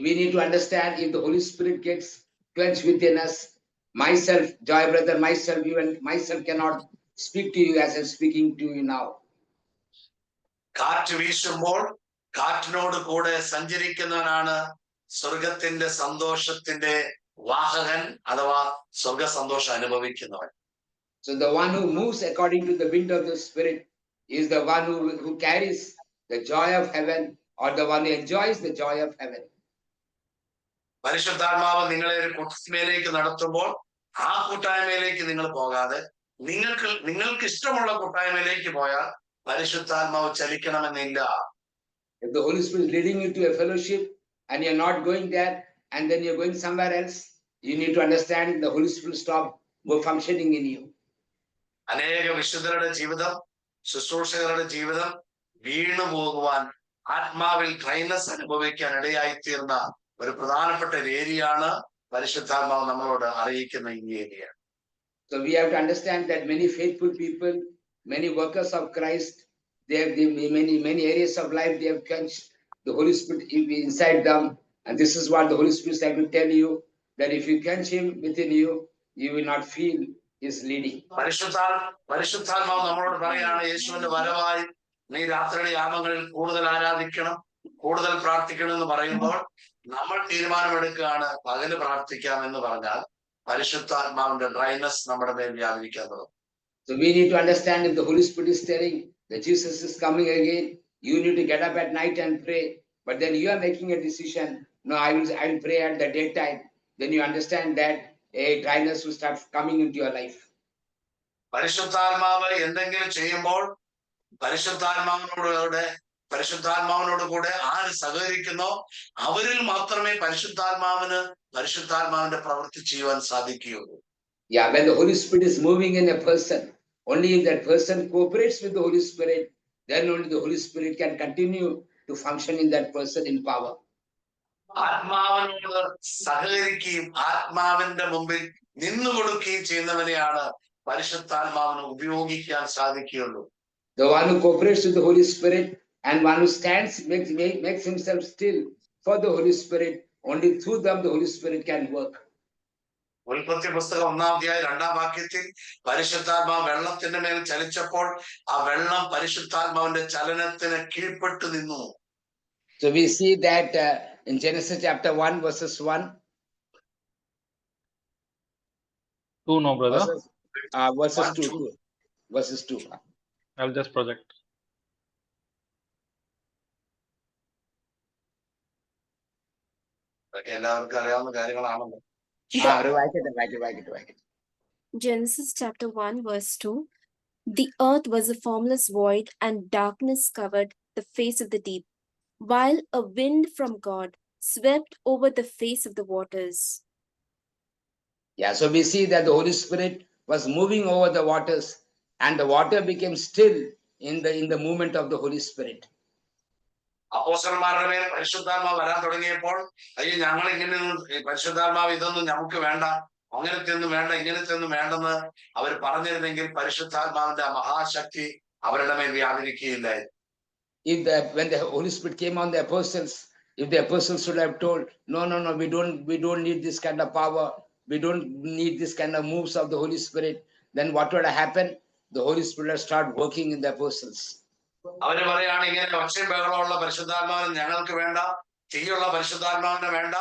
We need to understand, if the Holy Spirit gets quenched within us, myself, Joy brother, myself, even myself cannot speak to you as I'm speaking to you now. കാറ്റ് വീശുമ്പോൾ കാറ്റിനോട് കൂടെ സഞ്ചരിക്കുന്നവനാണ് സ്വർഗത്തിന്റെ സന്തോഷത്തിന്റെ വാഹകൻ, അഥവാ സ്വർഗ സന്തോഷം അനുഭവിക്കുന്നവൻ. So the one who moves according to the wind of the Spirit is the one who carries the joy of heaven, or the one who enjoys the joy of heaven. പരിശുദ്ധാത്മാവ് നിങ്ങളെ ഒരു കൂട്ടായ്മയിലേക്ക് നടത്തുമ്പോൾ ആ കൂട്ടായ്മയിലേക്ക് നിങ്ങൾ പോകാതെ നിങ്ങൾക്ക് ഇഷ്ടമുള്ള കൂട്ടായ്മയിലേക്ക് പോയാൽ പരിശുദ്ധാത്മാവ് ചലിക്കണമെന്നില്ല. If the Holy Spirit is leading you to a fellowship and you're not going there, and then you're going somewhere else, you need to understand the Holy Spirit will stop functioning in you. അനേക വിശുദ്ധരുടെ ജീവിതം, ശുശ്രൂഷകരുടെ ജീവിതം വീണു പോകുവാൻ, ആത്മാവിൽ dryness അനുഭവിക്കാൻ ഇടയായിത്തീർന്ന ഒരു പ്രധാനപ്പെട്ട ഒരു ഏരിയയാണ് പരിശുദ്ധാത്മാവ് നമ്മളോട് അറിയിക്കുന്ന ഈ area. So we have to understand that many faithful people, many workers of Christ, they have many areas of life they have quenched the Holy Spirit inside them, and this is what the Holy Spirit is trying to tell you, that if you quench him within you, you will not feel his leading. പരിശുദ്ധാത്മാവ് നമ്മളോട് പറയാണ്, യേശുവിന്റെ വരവായി നീ രാത്രിയുടെ യാമങ്ങളിൽ കൂടുതൽ ആരാധിക്കണം, കൂടുതൽ പ്രാർത്ഥിക്കണം എന്ന് പറയുമ്പോൾ നമ്മൾ തീരുമാനമെടുക്കുകയാണ് പകല് പ്രാർത്ഥിക്കാം എന്ന് പറഞ്ഞാൽ പരിശുദ്ധാത്മാവിന്റെ ഡ്രൈനസ് നമ്മുടെ മേൽ വ്യാപരിക്കാൻ തുടങ്ങും. So we need to understand, if the Holy Spirit is telling that Jesus is coming again, you need to get up at night and pray. But then you are making a decision, no, I will pray at the daytime. Then you understand that a dryness will start coming into your life. പരിശുദ്ധാത്മാവ് എന്തെങ്കിലും ചെയ്യുമ്പോൾ പരിശുദ്ധാത്മാവിനോട് കൂടെ ആര് സഹകരിക്കുന്നോ അവരിൽ മാത്രമേ പരിശുദ്ധാത്മാവിന്റെ പ്രവൃത്തി ചെയ്യുവാൻ സാധിക്കുകയുള്ളൂ. Yeah, when the Holy Spirit is moving in a person, only if that person cooperates with the Holy Spirit, then only the Holy Spirit can continue to function in that person in power. ആത്മാവിനോട് സഹകരിക്കുകയും ആത്മാവിന്റെ മുമ്പിൽ നിന്നുകൊടുക്കുകയും ചെയ്യുന്നവനെയാണ് പരിശുദ്ധാത്മാവിന് ഉപയോഗിക്കാൻ സാധിക്കുകയുള്ളൂ. The one who cooperates with the Holy Spirit and one who stands, makes himself still for the Holy Spirit, only through them the Holy Spirit can work. ഉൽപ്പത്തി പുസ്തകം 1-ാം അധ്യായം 2-ാം വാക്യത്തിൽ പരിശുദ്ധാത്മാവ് വെള്ളത്തിന്റെ മേൽ ചലിച്ചപ്പോൾ ആ വെള്ളം പരിശുദ്ധാത്മാവിന്റെ ചലനത്തിന് കീഴ്പ്പെട്ടു നിന്നു. So we see that in Genesis chapter 1 verses 1. 2, no, brother. Verses 2. Verses 2. I'll just project. എല്ലാവർക്കും അറിയാവുന്ന കാര്യങ്ങളാണല്ലോ. Write it. Genesis chapter 1, verse 2. The earth was a formless void, and darkness covered the face of the deep, while a wind from God swept over the face of the waters. Yeah, so we see that the Holy Spirit was moving over the waters, and the water became still in the movement of the Holy Spirit. അപ്പോസ്തലന്മാരുടെ മേൽ പരിശുദ്ധാത്മാവ് വരാൻ തുടങ്ങിയപ്പോൾ അയ്യോ ഞങ്ങൾ ഇങ്ങനെ പരിശുദ്ധാത്മാവ് ഇതൊന്നും നമുക്ക് വേണ്ട, അങ്ങനത്തെ ഒന്നും വേണ്ട, ഇങ്ങനത്തെ ഒന്നും വേണ്ടെന്ന് അവർ പറഞ്ഞിരുന്നെങ്കിൽ പരിശുദ്ധാത്മാവിന്റെ മഹാശക്തി അവരുടെ മേൽ വ്യാപരിക്കുകയില്ലായിരുന്നു. When the Holy Spirit came on the apostles, if the apostles should have told, no, we don't need this kind of power, we don't need this kind of moves of the Holy Spirit, then what would have happened? The Holy Spirit would start working in the apostles. അവര് പറയാണ് ഇങ്ങനെ ഒച്ചയും ബഹളമുള്ള പരിശുദ്ധാത്മാവിന് ഞങ്ങൾക്ക് വേണ്ട, തീയുള്ള പരിശുദ്ധാത്മാവിന് വേണ്ട,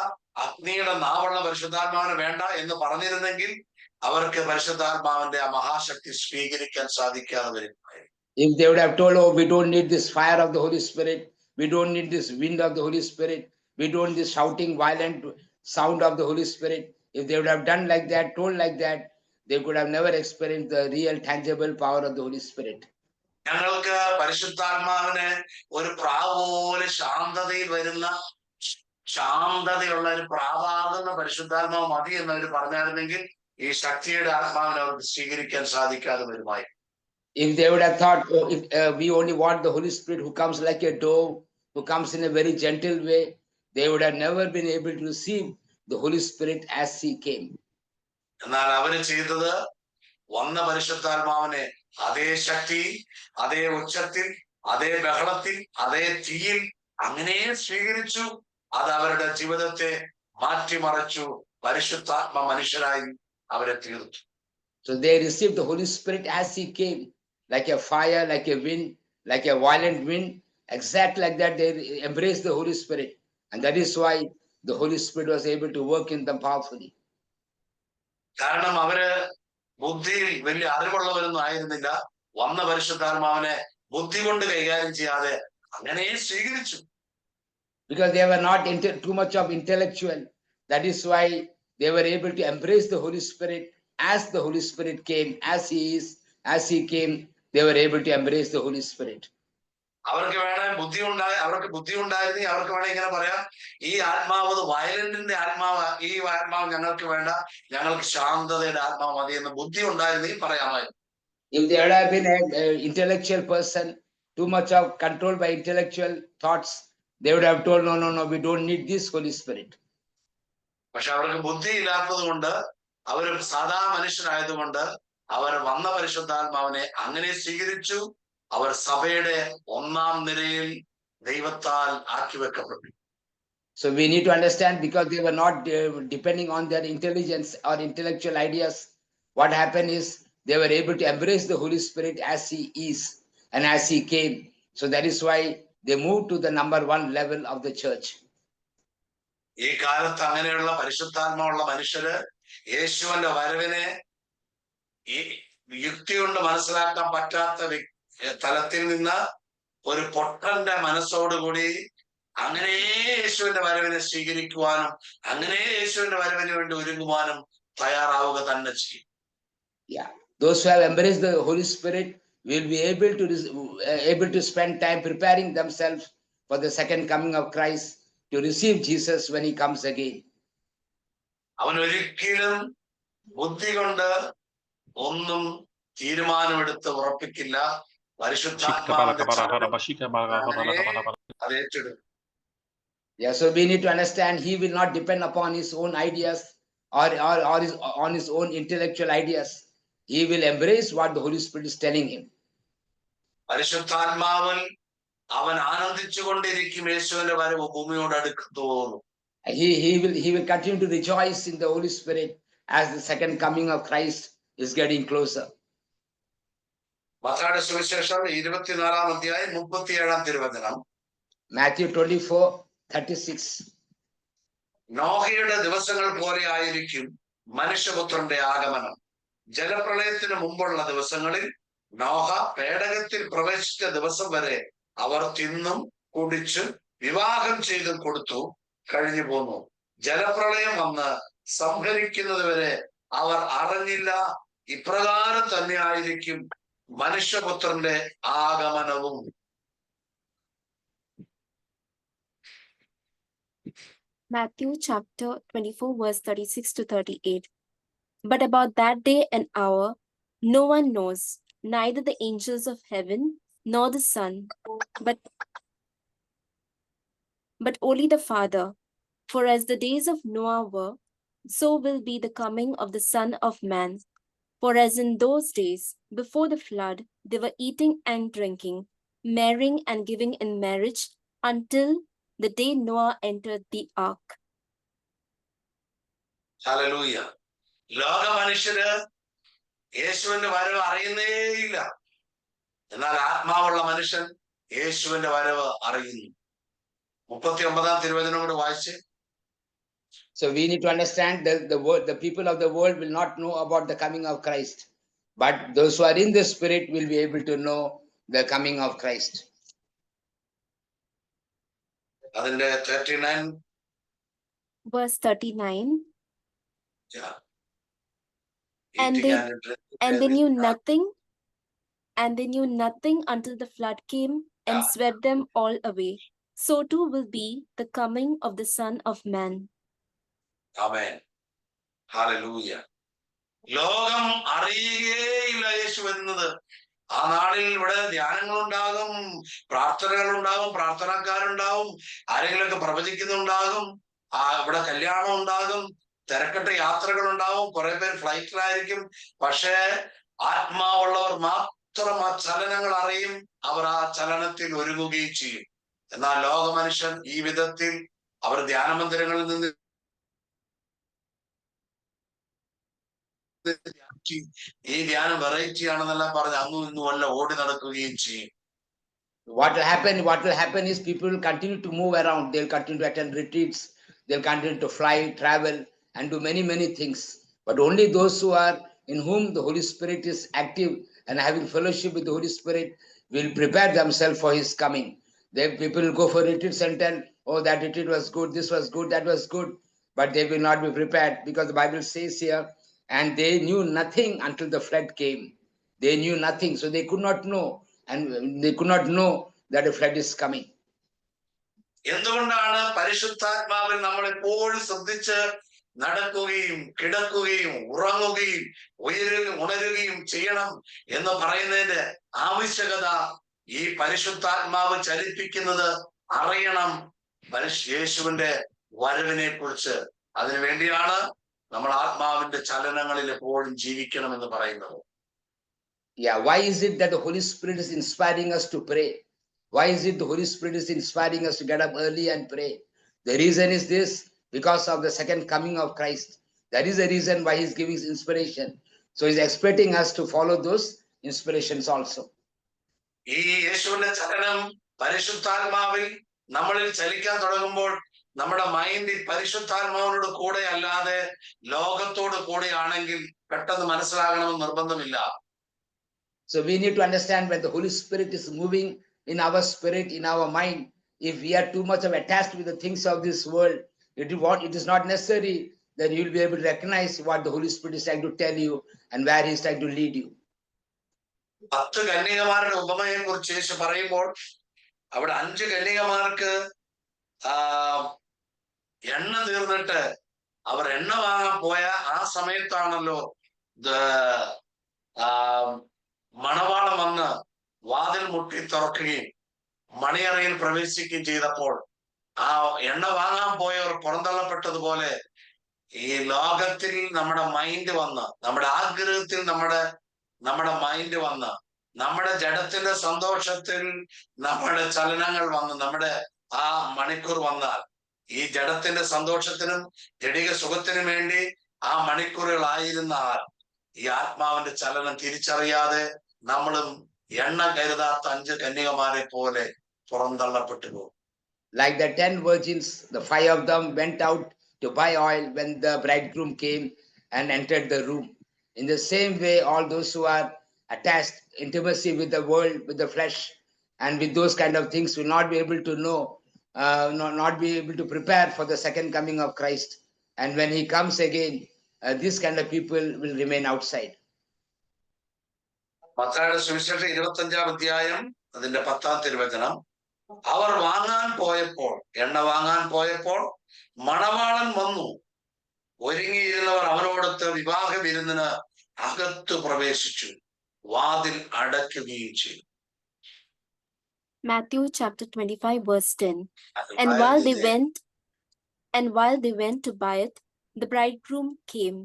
അഗ്നിയുടെ നാവുള്ള പരിശുദ്ധാത്മാവിന് വേണ്ട എന്ന് പറഞ്ഞിരുന്നെങ്കിൽ അവർക്ക് പരിശുദ്ധാത്മാവിന്റെ ആ മഹാശക്തി സ്വീകരിക്കാൻ സാധിക്കാതെ വരും. If they would have told, oh, we don't need this fire of the Holy Spirit, we don't need this wind of the Holy Spirit, we don't need this shouting, violent sound of the Holy Spirit, if they would have done like that, told like that, they could have never experienced the real tangible power of the Holy Spirit. ഞങ്ങൾക്ക് പരിശുദ്ധാത്മാവിന് ഒരു പ്രാവ് പോലെ ശാന്തതയിൽ വരുന്ന, ശാന്തതയുള്ള ഒരു പ്രാവാകുന്ന പരിശുദ്ധാത്മാവ് മതി എന്നവർ പറഞ്ഞായിരുന്നെങ്കിൽ ഈ ശക്തിയുടെ ആത്മാവിനെ അവർക്ക് സ്വീകരിക്കാൻ സാധിക്കാതെ വരുമായി. If they would have thought, oh, if we only want the Holy Spirit who comes like a dove, who comes in a very gentle way, they would have never been able to receive the Holy Spirit as he came. എന്നാൽ അവര് ചെയ്തത് വന്ന പരിശുദ്ധാത്മാവിനെ അതേ ശക്തി, അതേ ഉച്ചത്തിൽ, അതേ ബഹളത്തിൽ, അതേ തീയിൽ അങ്ങനെ സ്വീകരിച്ചു. അത് അവരുടെ ജീവിതത്തെ മാറ്റിമറിച്ചു. പരിശുദ്ധാത്മ മനുഷ്യരായി അവരെ തീർത്തു. So they received the Holy Spirit as he came, like a fire, like a wind, like a violent wind. Exactly like that, they embraced the Holy Spirit. And that is why the Holy Spirit was able to work in them powerfully. കാരണം അവര് ബുദ്ധിയിൽ വലിയ അറിവുള്ളവരൊന്നും ആയിരുന്നില്ല. വന്ന പരിശുദ്ധാത്മാവിനെ ബുദ്ധി കൊണ്ട് കൈകാര്യം ചെയ്യാതെ അങ്ങനെ സ്വീകരിച്ചു. Because they were not too much of intellectual. That is why they were able to embrace the Holy Spirit as the Holy Spirit came, as he is, as he came, they were able to embrace the Holy Spirit. അവർക്ക് ബുദ്ധി ഉണ്ടായിരുന്നെങ്കിൽ അവർക്ക് വേണേ ഇങ്ങനെ പറയാം, ഈ ആത്മാവ് വയലന്റിന്റെ ആത്മാവ്, ഈ ആത്മാവ് ഞങ്ങൾക്ക് വേണ്ട, ഞങ്ങൾക്ക് ശാന്തതയുടെ ആത്മാവ് മതി എന്ന് ബുദ്ധി ഉണ്ടായിരുന്നെങ്കിൽ പറയാമായിരുന്നു. If they would have been an intellectual person, too much of controlled by intellectual thoughts, they would have told, no, we don't need this Holy Spirit. പക്ഷെ അവർക്ക് ബുദ്ധി ഇല്ലാത്തത് കൊണ്ട്, അവർ സാധാ മനുഷ്യരായതുകൊണ്ട് അവർ വന്ന പരിശുദ്ധാത്മാവിനെ അങ്ങനെ സ്വീകരിച്ചു. അവർ സഭയുടെ ഒന്നാം നിരയിൽ ദൈവത്താൽ ആക്കി വെക്കപ്പെട്ടു. So we need to understand, because they were not depending on their intelligence or intellectual ideas, what happened is they were able to embrace the Holy Spirit as he is and as he came. So that is why they moved to the number 1 level of the church. ഈ കാലത്ത് അങ്ങനെയുള്ള പരിശുദ്ധാത്മാവുള്ള മനുഷ്യര് യേശുവിന്റെ വരവിനെ ഈ യുക്തി കൊണ്ട് മനസ്സിലാക്കാൻ പറ്റാത്ത തലത്തിൽ നിന്ന് ഒരു പൊട്ടന്റെ മനസ്സോടുകൂടി അങ്ങനെ യേശുവിന്റെ വരവിനെ സ്വീകരിക്കുവാനും അങ്ങനെ യേശുവിന്റെ വരവിന് വേണ്ടി ഒരുങ്ങുവാനും തയ്യാറാവുക തന്നെ ചെയ്യും. Yeah, those who have embraced the Holy Spirit will be able to spend time preparing themselves for the second coming of Christ, to receive Jesus when he comes again. അവൻ ഒരിക്കലും ബുദ്ധി കൊണ്ട് ഒന്നും തീരുമാനമെടുത്ത് ഉറപ്പിക്കില്ല. Yeah, so we need to understand, he will not depend upon his own ideas or on his own intellectual ideas. He will embrace what the Holy Spirit is telling him. പരിശുദ്ധാത്മാവൻ അവൻ ആനന്ദിച്ചുകൊണ്ടിരിക്കും യേശുവിന്റെ വരവ് ഭൂമിയോട് അടുത്തു. He will continue to rejoice in the Holy Spirit as the second coming of Christ is getting closer. മത്തായിയുടെ സുവിശേഷം 24-ാം അധ്യായം 37-ാം തിരുവചനം. Matthew 24:36. നോഹയുടെ ദിവസങ്ങൾ പോലെ ആയിരിക്കും മനുഷ്യപുത്രന്റെ ആഗമനം. ജലപ്രളയത്തിന് മുമ്പുള്ള ദിവസങ്ങളിൽ നോഹ പേടകത്തിൽ പ്രവേശിച്ച ദിവസം വരെ അവർ തിന്നും കുടിച്ചും വിവാഹം ചെയ്തും കൊടുത്തു കഴിഞ്ഞു പോന്നു. ജലപ്രളയം വന്ന് സംഹരിക്കുന്നത് വരെ അവർ അറിഞ്ഞില്ല, ഇപ്രകാരം തന്നെയായിരിക്കും മനുഷ്യപുത്രന്റെ ആഗമനവും. Matthew chapter 24, verse 36 to 38. But about that day and hour, no one knows, neither the angels of heaven nor the Son, but only the Father. For as the days of Noah were, so will be the coming of the Son of Man. For as in those days before the flood, they were eating and drinking, marrying and giving in marriage, until the day Noah entered the ark. Hallelujah. ലോക മനുഷ്യര് യേശുവിന്റെ വരവ് അറിയുന്നേയില്ല. എന്നാൽ ആത്മാവുള്ള മനുഷ്യൻ യേശുവിന്റെ വരവ് അറിയുന്നു. 39 തിരുവചനം കൂടെ വായിച്ച്. So we need to understand that the people of the world will not know about the coming of Christ, but those who are in the spirit will be able to know the coming of Christ. അതിന്റെ 39. Verse 39. Yeah. And Eating they- drinking And they in knew the ark. nothing until the flood came and Yeah. swept them all away. So too will be the coming of the Son of Man. Amen. Hallelujah. ലോകം അറിയുകയില്ല യേശു വരുന്നത്. ആ നാളിൽ ഇവിടെ ധ്യാനങ്ങളുണ്ടാകും, പ്രാർത്ഥനകളുണ്ടാകും, പ്രാർത്ഥനക്കാരുണ്ടാവും, ആരെങ്കിലുമൊക്കെ പ്രവചിക്കുന്നുണ്ടാകും, ഇവിടെ കല്യാണം ഉണ്ടാകും, തിരക്കട്ട യാത്രകൾ ഉണ്ടാവും, കുറെ പേര് ഫ്ലൈറ്റിലായിരിക്കും. പക്ഷേ ആത്മാവുള്ളവർ മാത്രം ആ ചലനങ്ങൾ അറിയും, അവർ ആ ചലനത്തിൽ ഒരുങ്ങുകയും ചെയ്യും. എന്നാൽ ലോക മനുഷ്യൻ ഈ വിധത്തിൽ അവർ ധ്യാനമന്ദിരങ്ങളിൽ നിന്ന് ഈ ധ്യാനം വെറൈറ്റി ആണെന്നെല്ലാം പറഞ്ഞ് അങ്ങും ഇന്നും അല്ല ഓടി നടക്കുകയും ചെയ്യും. What will happen is people will continue to move around. They'll continue to attend retreats. They'll continue to fly, travel, and do many things. But only those who are in whom the Holy Spirit is active and having fellowship with the Holy Spirit will prepare themselves for His coming. Then people will go for retreats and tell, oh, that retreat was good, this was good, that was good. But they will not be prepared, because the Bible says here, and they knew nothing until the flood came. They knew nothing, so they could not know, and they could not know that a flood is coming. എന്തുകൊണ്ടാണ് പരിശുദ്ധാത്മാവിൽ നമ്മൾ എപ്പോഴും ശ്രദ്ധിച്ച് നടക്കുകയും കിടക്കുകയും ഉറങ്ങുകയും ഉണരുകയും ചെയ്യണം എന്ന് പറയുന്നതിന്റെ ആവശ്യകത? ഈ പരിശുദ്ധാത്മാവ് ചലിപ്പിക്കുന്നത് അറിയണം യേശുവിന്റെ വരവിനെ കുറിച്ച്. അതിനു വേണ്ടിയാണ് നമ്മൾ ആത്മാവിന്റെ ചലനങ്ങളിൽ എപ്പോഴും ജീവിക്കണം എന്ന് പറയുന്നത്. Yeah, why is it that the Holy Spirit is inspiring us to pray? Why is it the Holy Spirit is inspiring us to get up early and pray? The reason is this: because of the second coming of Christ. That is the reason why He's giving inspiration. So He's expecting us to follow those inspirations also. ഈ യേശുവിന്റെ ചലനം പരിശുദ്ധാത്മാവിൽ നമ്മളിൽ ചലിക്കാൻ തുടങ്ങുമ്പോൾ നമ്മുടെ mind ഈ പരിശുദ്ധാത്മാവിനോട് കൂടെ അല്ലാതെ ലോകത്തോട് കൂടെയാണെങ്കിൽ പെട്ടെന്ന് മനസ്സിലാകണമെന്ന് നിർബന്ധമില്ല. So we need to understand, when the Holy Spirit is moving in our spirit, in our mind, if we are too much of attached with the things of this world, it is not necessary that you will be able to recognize what the Holy Spirit is trying to tell you and where He is trying to lead you. 10 കന്യകമാരുടെ ഉപമയെ കുറിച്ച് യേശു പറയുമ്പോൾ അവിടെ 5 കന്യകമാർക്ക് എണ്ണ തീർന്നിട്ട് അവർ എണ്ണ വാങ്ങാൻ പോയ ആ സമയത്താണല്ലോ മണവാളം വന്ന് വാതിൽ മുട്ടി തുറക്കുകയും മണിയറയിൽ പ്രവേശിക്കുകയും ചെയ്തപ്പോൾ ആ എണ്ണ വാങ്ങാൻ പോയവർ പുറന്തള്ളപ്പെട്ടതുപോലെ ഈ ലോകത്തിൽ നമ്മുടെ മൈൻഡ് വന്ന്, നമ്മുടെ ആഗ്രഹത്തിൽ നമ്മുടെ മൈൻഡ് വന്ന്, നമ്മുടെ ജഡത്തിന്റെ സന്തോഷത്തിൽ നമ്മുടെ ചലനങ്ങൾ വന്ന്, നമ്മുടെ ആ മണിക്കൂർ വന്നാൽ, ഈ ജഡത്തിന്റെ സന്തോഷത്തിനും ജഡിക സുഖത്തിനും വേണ്ടി ആ മണിക്കൂറുകളായിരുന്നാൽ ഈ ആത്മാവിന്റെ ചലനം തിരിച്ചറിയാതെ നമ്മളും എണ്ണ കരുതാത്ത 5 കന്യകമാരെ പോലെ പുറന്തള്ളപ്പെട്ടു പോകും. Like the 10 virgins, the 5 of them went out to buy oil when the bridegroom came and entered the room. In the same way, all those who are attached intimacy with the world, with the flesh, and with those kind of things will not be able to know, not be able to prepare for the second coming of Christ. And when He comes again, these kind of people will remain outside. മത്തായിയുടെ സുവിശേഷം 25-ാം അധ്യായം അതിന്റെ 10-ാം തിരുവചനം. അവർ വാങ്ങാൻ പോയപ്പോൾ, എണ്ണ വാങ്ങാൻ പോയപ്പോൾ മണവാളൻ വന്നു. ഒരുങ്ങിയിരുന്നവർ അവനോടൊത്ത് വിവാഹ വിരുന്നിന് അകത്ത് പ്രവേശിച്ചു, വാതിൽ അടയ്ക്കുകയും ചെയ്തു. Matthew chapter 25 verse 10. And while they went to buy it, the bridegroom came,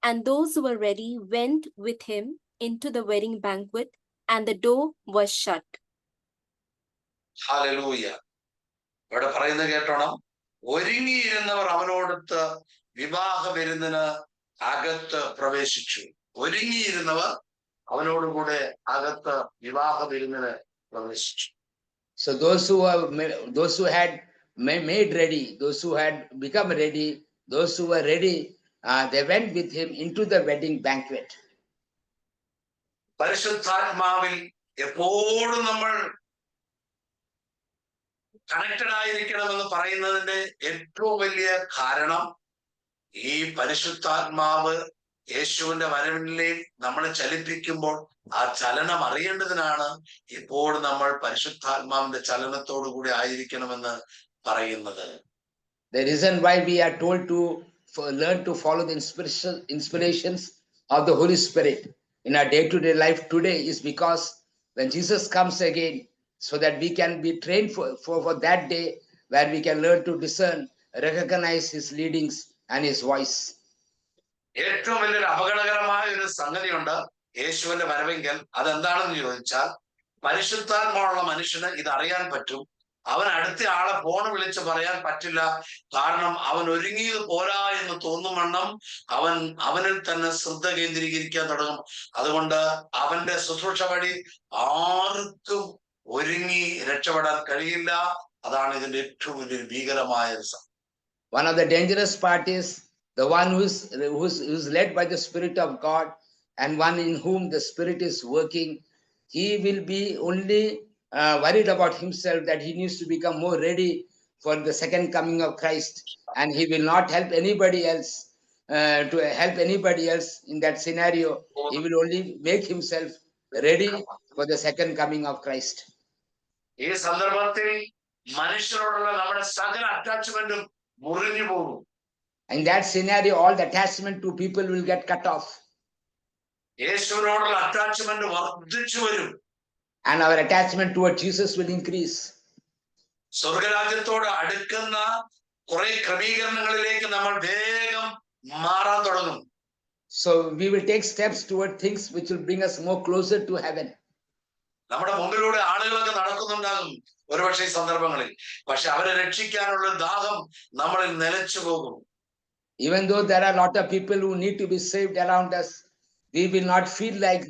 and those who were ready went with him into the wedding banquet, and the door was shut. Hallelujah. ഇവിടെ പറയുന്നത് കേട്ടോണം. ഒരുങ്ങിയിരുന്നവർ അവനോടൊത്ത് വിവാഹ വിരുന്നിന് അകത്ത് പ്രവേശിച്ചു. ഒരുങ്ങിയിരുന്നവർ അവനോടുകൂടെ അകത്ത് വിവാഹ വിരുന്നിന് പ്രവേശിച്ചു. So those who had made ready, those who had become ready, those who were ready, they went with him into the wedding banquet. പരിശുദ്ധാത്മാവിൽ എപ്പോഴും നമ്മൾ കണക്റ്റഡ് ആയിരിക്കണമെന്ന് പറയുന്നതിന്റെ ഏറ്റവും വലിയ കാരണം, ഈ പരിശുദ്ധാത്മാവ് യേശുവിന്റെ വരവിലേക്ക് നമ്മളെ ചലിപ്പിക്കുമ്പോൾ ആ ചലനം അറിയേണ്ടതിനാണ് ഇപ്പോഴും നമ്മൾ പരിശുദ്ധാത്മാവിന്റെ ചലനത്തോടു കൂടി ആയിരിക്കണമെന്ന് പറയുന്നത്. The reason why we are told to learn to follow the inspirations of the Holy Spirit in our day-to-day life today is because when Jesus comes again, so that we can be trained for that day where we can learn to discern, recognize his leadings and his voice. ഏറ്റവും വലിയൊരു അപകടകരമായ ഒരു സംഗതിയുണ്ട് യേശുവിന്റെ വരവെങ്കിൽ. അതെന്താണെന്ന് ചോദിച്ചാൽ, പരിശുദ്ധാത്മാവുള്ള മനുഷ്യന് ഇത് അറിയാൻ പറ്റും, അവൻ അടുത്ത ആളെ ഫോൺ വിളിച്ച് പറയാൻ പറ്റില്ല. കാരണം അവൻ ഒരുങ്ങിയത് പോരാ എന്ന് തോന്നും വണ്ണം അവനിൽ തന്നെ ശ്രദ്ധ കേന്ദ്രീകരിക്കാൻ തുടങ്ങും. അതുകൊണ്ട് അവന്റെ ശുശ്രൂഷ വഴി ആർക്കും ഒരുങ്ങി രക്ഷപ്പെടാൻ കഴിയില്ല. അതാണ് ഇതിന്റെ ഏറ്റവും വലിയ ഭീകരമായ. One of the dangerous part is the one who's led by the Spirit of God, and one in whom the Spirit is working. He will be only worried about himself, that he needs to become more ready for the second coming of Christ, and he will not help anybody else in that scenario. He will only make himself ready for the second coming of Christ. ഈ സന്ദർഭത്തിൽ മനുഷ്യരോടുള്ള നമ്മുടെ സകല അറ്റാച്ച്മെന്റും മുറിഞ്ഞു പോകും. In that scenario, all the attachment to people will get cut off. യേശുവിനോടുള്ള attachment വർദ്ധിച്ചു വരും. And our attachment toward Jesus will increase. സ്വർഗരാജ്യത്തോട് അടുക്കുന്ന കുറെ ക്രമീകരണങ്ങളിലേക്ക് നമ്മൾ വേഗം മാറാൻ തുടങ്ങും. So we will take steps toward things which will bring us more closer to heaven. നമ്മുടെ മുമ്പിലൂടെ ആളുകളൊക്കെ നടക്കുന്നുണ്ടാകും ഒരുപക്ഷെ ഈ സന്ദർഭങ്ങളിൽ. പക്ഷെ അവരെ രക്ഷിക്കാനുള്ള ദാഹം നമ്മളിൽ നിലച്ചു പോകും. Even though there are a lot of people who need to be saved around us, we will not feel like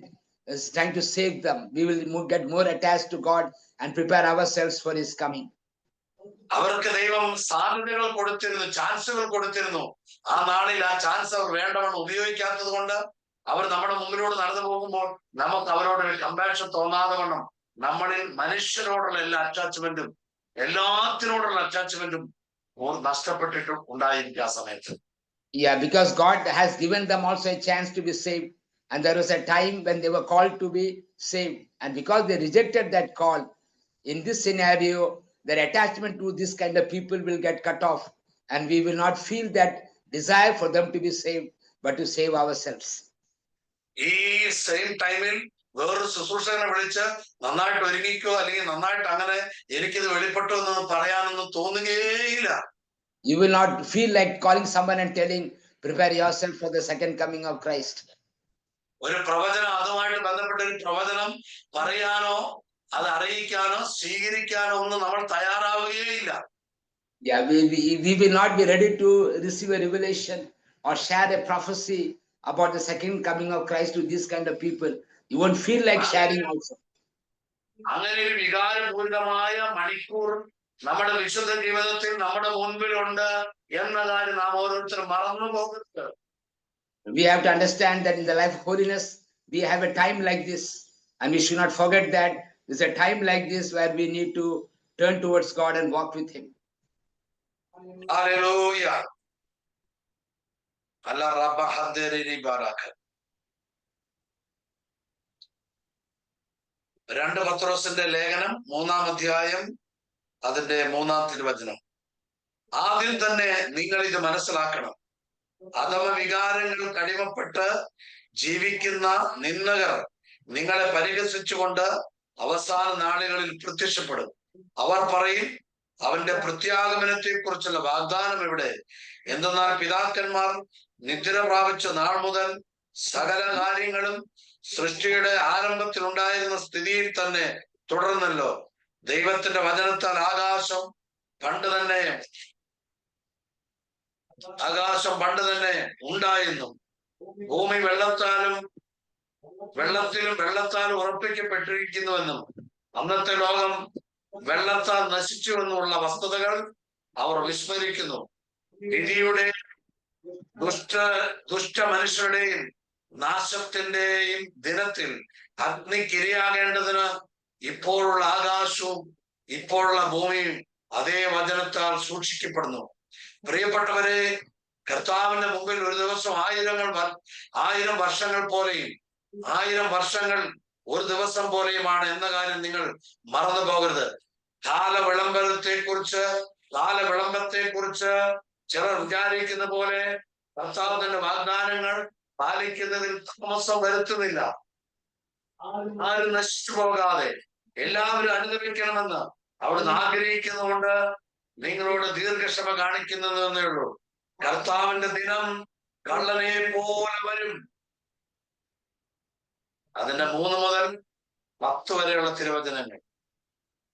trying to save them. We will get more attached to God and prepare ourselves for his coming. അവർക്ക് ദൈവം സാധ്യതകൾ കൊടുത്തിരുന്നു, ചാൻസുകൾ കൊടുത്തിരുന്നു. ആ നാളിൽ ആ chance അവർ വേണ്ടവണ്ണം ഉപയോഗിക്കാത്തത് കൊണ്ട് അവർ നമ്മുടെ മുമ്പിലൂടെ നടന്നു പോകുമ്പോൾ നമുക്ക് അവരോട് കമ്പാഷൻ തോന്നാതെ വണ്ണം നമ്മളിൽ മനുഷ്യരോടുള്ള എല്ലാ അറ്റാച്ച്മെന്റും എല്ലാത്തിനോടുള്ള അറ്റാച്ച്മെന്റും നഷ്ടപ്പെട്ടിട്ടും ഉണ്ടായിരിക്കും ആ സമയത്ത്. Yeah, because God has given them also a chance to be saved, and there was a time when they were called to be saved, and because they rejected that call, in this scenario their attachment to this kind of people will get cut off, and we will not feel that desire for them to be saved, but to save ourselves. ഈ same ടൈമിൽ വേറൊരു ശുശ്രൂഷകനെ വിളിച്ച് നന്നായിട്ട് ഒരുങ്ങിക്കോ, അല്ലെങ്കിൽ നന്നായിട്ട് അങ്ങനെ എനിക്കിത് വെളിപ്പെട്ടു എന്ന് പറയാനൊന്നും തോന്നുകയില്ല. You will not feel like calling someone and telling, prepare yourself for the second coming of Christ. ഒരു പ്രവചനം, അതുമായിട്ട് ബന്ധപ്പെട്ട ഒരു പ്രവചനം പറയാനോ അത് അറിയിക്കാനോ സ്വീകരിക്കാനോ ഒന്നും നമ്മൾ തയ്യാറാവുകയില്ല. Yeah, we will not be ready to receive a revelation or share a prophecy about the second coming of Christ to this kind of people. You won't feel like sharing also. അങ്ങനെ ഒരു വികാരപൂരിതമായ മണിക്കൂർ നമ്മുടെ വിശുദ്ധ ജീവിതത്തിൽ നമ്മുടെ മുൻപിലുണ്ട് എന്ന കാര്യം നാം ഓരോരുത്തരും മറന്നു പോകരുത്. We have to understand that in the life of holiness, we have a time like this, and we should not forget that there's a time like this where we need to turn towards God and walk with him. Hallelujah. Allah Rabba Haderi Barak. 2 പത്രോസിന്റെ ലേഖനം 3-ാം അധ്യായം അതിന്റെ 3-ാം തിരുവചനം. ആദ്യം തന്നെ നിങ്ങൾ ഇത് മനസ്സിലാക്കണം. അഥവാ വികാരങ്ങൾക്ക് അടിമപ്പെട്ട് ജീവിക്കുന്ന നിന്ദകർ നിങ്ങളെ പരിഹസിച്ചുകൊണ്ട് അവസാന നാളുകളിൽ പ്രത്യക്ഷപ്പെടും. അവർ പറയും, അവന്റെ പ്രത്യാഗമനത്തെ കുറിച്ചുള്ള വാഗ്ദാനം എവിടെ? എന്തെന്നാൽ പിതാക്കന്മാർ നിദ്ര പ്രാപിച്ച നാൾ മുതൽ സകല കാര്യങ്ങളും സൃഷ്ടിയുടെ ആരംഭത്തിൽ ഉണ്ടായിരുന്ന സ്ഥിതിയിൽ തന്നെ തുടർന്നല്ലോ. ദൈവത്തിന്റെ വചനത്താൽ ആകാശം പണ്ട് തന്നെ ഉണ്ടായിരുന്നു. ഭൂമി വെള്ളത്താലും ഉറപ്പിക്കപ്പെട്ടിരിക്കുന്നുവെന്നും അന്നത്തെ ലോകം വെള്ളത്താൽ നശിച്ചുവെന്നുള്ള വസ്തുതകൾ അവർ വിസ്മരിക്കുന്നു. വിധിയുടെ ദുഷ്ട മനുഷ്യരുടെയും നാശത്തിന്റെയും ദിനത്തിൽ അഗ്നിക്കിരയാകേണ്ടതിന് ഇപ്പോഴുള്ള ആകാശവും ഇപ്പോഴുള്ള ഭൂമിയും അതേ വചനത്താൽ സൂക്ഷിക്കപ്പെടുന്നു. പ്രിയപ്പെട്ടവരെ, കർത്താവിന്റെ മുമ്പിൽ ഒരു ദിവസം 1000 വർഷങ്ങൾ പോലെയും 1000 വർഷങ്ങൾ ഒരു ദിവസം പോലെയുമാണ് എന്ന കാര്യം നിങ്ങൾ മറന്നു പോകരുത്. കാലവിളംബത്തെ കുറിച്ച് ചിലർ വിചാരിക്കുന്ന പോലെ കർത്താവിന്റെ വാഗ്ദാനങ്ങൾ പാലിക്കുന്നതിൽ താമസം വരുത്തുന്നില്ല. ആരും നശിച്ചു പോകാതെ എല്ലാവരും അനുഗമിക്കണമെന്ന് അവിടുന്ന് ആഗ്രഹിക്കുന്നതുകൊണ്ട് നിങ്ങളോട് ദീർഘക്ഷമ കാണിക്കുന്നതെന്നേ ഉള്ളൂ. കർത്താവിന്റെ ദിനം കള്ളനെ പോലെ വരും. അതിന്റെ 3 മുതൽ 10 വരെയുള്ള തിരുവചനങ്ങൾ.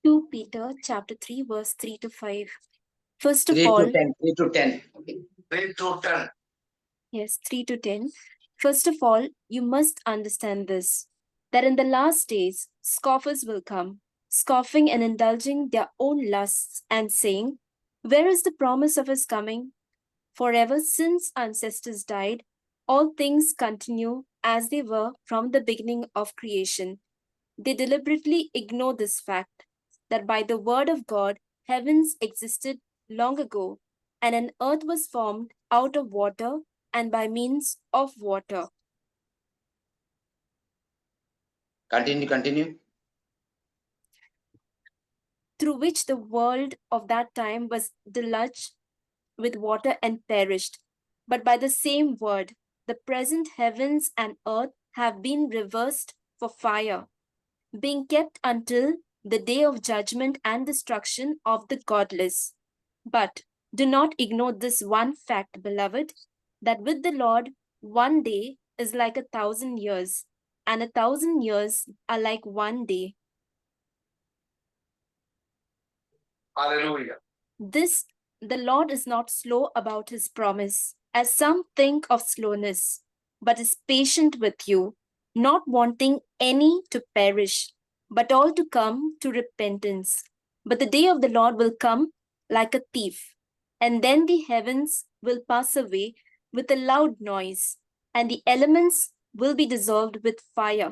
2 Peter chapter 3 verse 3 to 5. First of 3 all, to 10. 3 to 10. Okay. 3 to 10. yes, 3 to 10. First of all, you must understand this, that in the last days, scoffers will come, scoffing and indulging their own lusts and saying, where is the promise of his coming? For ever since ancestors died, all things continue as they were from the beginning of creation. They deliberately ignore this fact, that by the word of God, heavens existed long ago, and an earth was formed out of water and by means of water. Continue. Through which the world of that time was deluged with water and perished. But by the same word, the present heavens and earth have been reversed for fire, being kept until the day of judgment and destruction of the godless. But do not ignore this one fact, beloved, that with the Lord, one day is like 1,000 years, and 1,000 years are like one day. Hallelujah. This, the Lord is not slow about his promise, as some think of slowness, but is patient with you, not wanting any to perish, but all to come to repentance. But the day of the Lord will come like a thief, and then the heavens will pass away with a loud noise, and the elements will be dissolved with fire,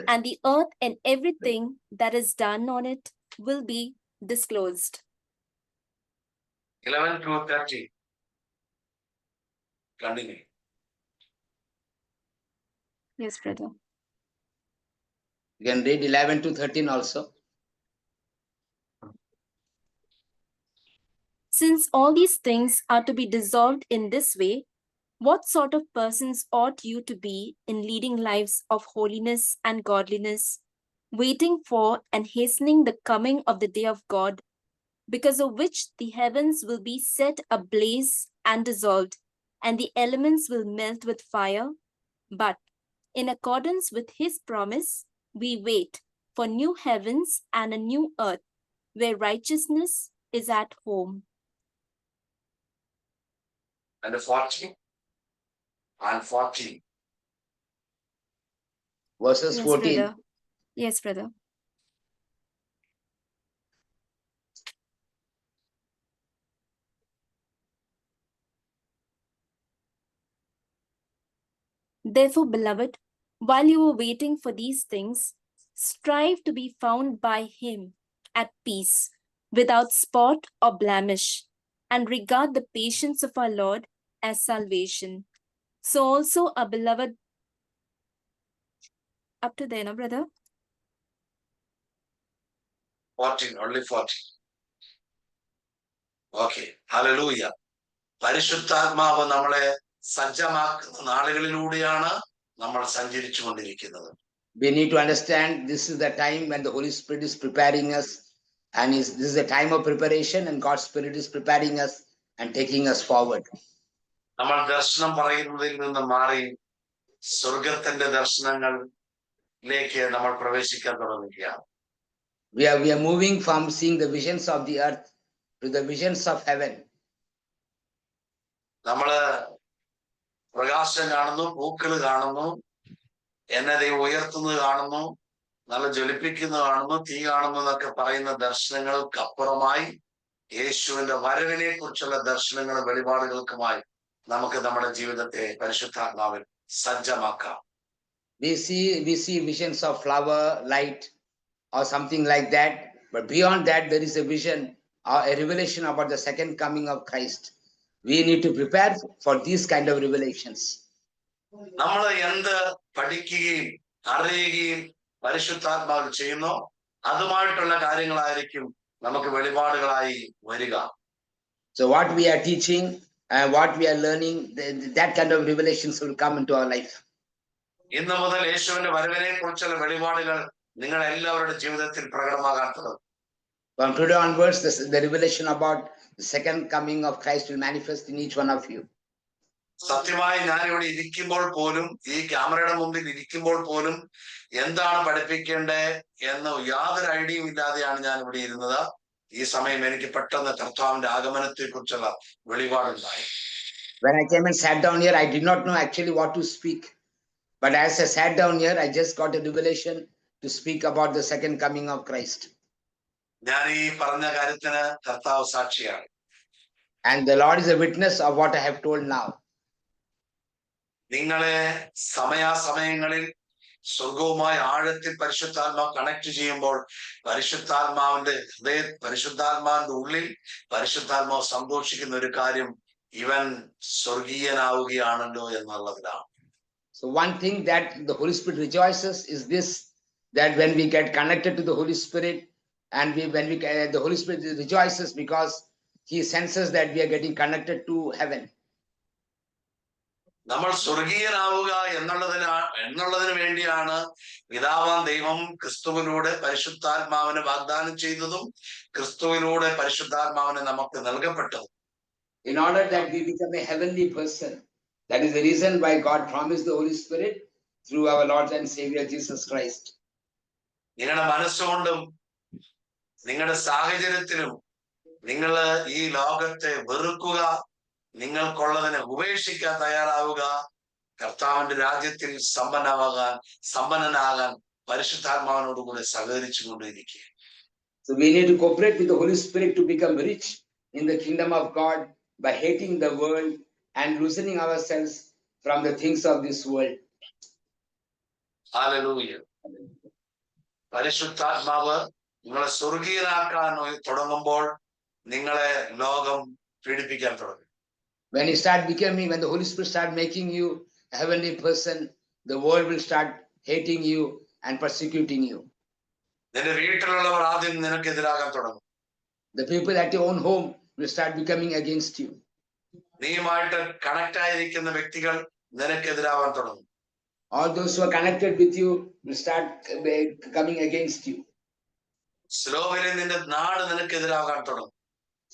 and the earth and everything that is done on it will be disclosed. 11 to 13. Continue. Yes, brother. You can read 11 to 13 also. Since all these things are to be dissolved in this way, what sort of persons ought you to be in leading lives of holiness and godliness, waiting for and hastening the coming of the day of God, because of which the heavens will be set ablaze and dissolved, and the elements will melt with fire? But in accordance with his promise, we wait for new heavens and a new earth, where righteousness is at home. And 40 and 40. Verses 14. Brother. Yes, brother. Therefore, beloved, while you are waiting for these things, strive to be found by him at peace, without spot or blemish, and regard the patience of our Lord as salvation. So also our beloved, up to there, no, brother? 14, only 14. Okay, hallelujah. പരിശുദ്ധാത്മാവ് നമ്മളെ സജ്ജമാക്കുന്ന നാളുകളിലൂടെയാണ് നമ്മൾ സഞ്ചരിച്ചു കൊണ്ടിരിക്കുന്നത്. We need to understand this is the time when the Holy Spirit is preparing us, and this is a time of preparation, and God's Spirit is preparing us and taking us forward. നമ്മൾ ദർശനം പറയുന്നതിൽ നിന്ന് മാറി സ്വർഗത്തിന്റെ ദർശനങ്ങളിലേക്ക് നമ്മൾ പ്രവേശിക്കാൻ തുടങ്ങുകയാണ്. We are moving from seeing the visions of the earth to the visions of heaven. നമ്മള് പ്രകാശം കാണുന്നു, പൂക്കൾ കാണുന്നു, എന്നെ ദൈവം ഉയർത്തുന്നത് കാണുന്നു, നല്ല ജ്വലിപ്പിക്കുന്നത് കാണുന്നു, തീ കാണുന്നു എന്നൊക്കെ പറയുന്ന ദർശനങ്ങൾക്കപ്പുറമായി യേശുവിന്റെ വരവിനെ കുറിച്ചുള്ള ദർശനങ്ങളും വെളിപാടുകൾക്കുമായി നമുക്ക് നമ്മുടെ ജീവിതത്തെ പരിശുദ്ധാത്മാവിൽ സജ്ജമാക്കാം. We see visions of flower, light, or something like that. But beyond that, there is a vision or a revelation about the second coming of Christ. We need to prepare for these kind of revelations. നമ്മൾ എന്ത് പഠിക്കുകയും അറിയുകയും പരിശുദ്ധാത്മാവിൽ ചെയ്യുന്നോ അതുമായിട്ടുള്ള കാര്യങ്ങളായിരിക്കും നമുക്ക് വെളിപാടുകളായി വരിക. So what we are teaching and what we are learning, that kind of revelations will come into our life. ഇന്ന് മുതൽ യേശുവിന്റെ വരവിനെ കുറിച്ചുള്ള വെളിപാടുകൾ നിങ്ങൾ എല്ലാവരുടെ ജീവിതത്തിൽ പ്രകടമാകാൻ തുടങ്ങും. From today onwards, the revelation about the second coming of Christ will manifest in each one of you. സത്യമായി ഞാൻ ഇവിടെ ഇരിക്കുമ്പോൾ പോലും, ഈ ക്യാമറയുടെ മുമ്പിൽ ഇരിക്കുമ്പോൾ പോലും എന്താണ് പഠിപ്പിക്കേണ്ടത് എന്ന് യാതൊരു ഐഡിയയും ഇല്ലാതെയാണ് ഞാൻ ഇവിടെ ഇരുന്നത്. ഈ സമയം എനിക്ക് പെട്ടെന്ന് കർത്താവിന്റെ ആഗമനത്തെ കുറിച്ചുള്ള വെളിപാടുണ്ടായി. When I came and sat down here, I did not know actually what to speak. But as I sat down here, I just got a revelation to speak about the second coming of Christ. ഞാൻ ഈ പറഞ്ഞ കാര്യത്തിന് കർത്താവ് സാക്ഷിയാണ്. And the Lord is a witness of what I have told now. നിങ്ങളെ സമയാസമയങ്ങളിൽ സ്വർഗവുമായി ആഴത്തിൽ പരിശുദ്ധാത്മാവ് കണക്ട് ചെയ്യുമ്പോൾ പരിശുദ്ധാത്മാവിന്റെ ഉള്ളിൽ പരിശുദ്ധാത്മാവ് സന്തോഷിക്കുന്ന ഒരു കാര്യം, ഇവൻ സ്വർഗീയനാവുകയാണല്ലോ എന്നുള്ളതിലാണ്. So one thing that the Holy Spirit rejoices is this, that when we get connected to the Holy Spirit, and the Holy Spirit rejoices because he senses that we are getting connected to heaven. നമ്മൾ സ്വർഗീയനാവുക എന്നുള്ളതിന് വേണ്ടിയാണ് പിതാവാം ദൈവം ക്രിസ്തുവിലൂടെ പരിശുദ്ധാത്മാവിനെ വാഗ്ദാനം ചെയ്തതും ക്രിസ്തുവിലൂടെ പരിശുദ്ധാത്മാവിനെ നമുക്ക് നൽകപ്പെട്ടതും. In order that we become a heavenly person, that is the reason why God promised the Holy Spirit through our Lord and Savior Jesus Christ. നിങ്ങളുടെ മനസ്സുകൊണ്ടും നിങ്ങളുടെ സാഹചര്യത്തിലും നിങ്ങൾ ഈ ലോകത്തെ വെറുക്കുക, നിങ്ങൾക്കുള്ളതിനെ ഉപേക്ഷിക്കാൻ തയ്യാറാവുക, കർത്താവിന്റെ രാജ്യത്തിൽ സമ്പന്നനാകാൻ പരിശുദ്ധാത്മാവിനോടുകൂടെ സഹകരിച്ചു കൊണ്ടിരിക്കുക. So we need to cooperate with the Holy Spirit to become rich in the kingdom of God by hating the world and loosening ourselves from the things of this world. Hallelujah. പരിശുദ്ധാത്മാവ് നിങ്ങളെ സ്വർഗീയനാക്കാൻ തുടങ്ങുമ്പോൾ നിങ്ങളെ ലോകം പീഡിപ്പിക്കാൻ തുടങ്ങും. When the Holy Spirit start making you a heavenly person, the world will start hating you and persecuting you. നിന്റെ വീട്ടിലുള്ളവർ ആദ്യം നിനക്കെതിരാകാൻ തുടങ്ങും. The people at your own home will start becoming against you. നീയുമായിട്ട് കണക്ട് ആയിരിക്കുന്ന വ്യക്തികൾ നിനക്കെതിരാവാൻ തുടങ്ങും. All those who are connected with you will start coming against you. സ്ലോവിലെ നിന്റെ നാട് നിനക്കെതിരാകാൻ തുടങ്ങും.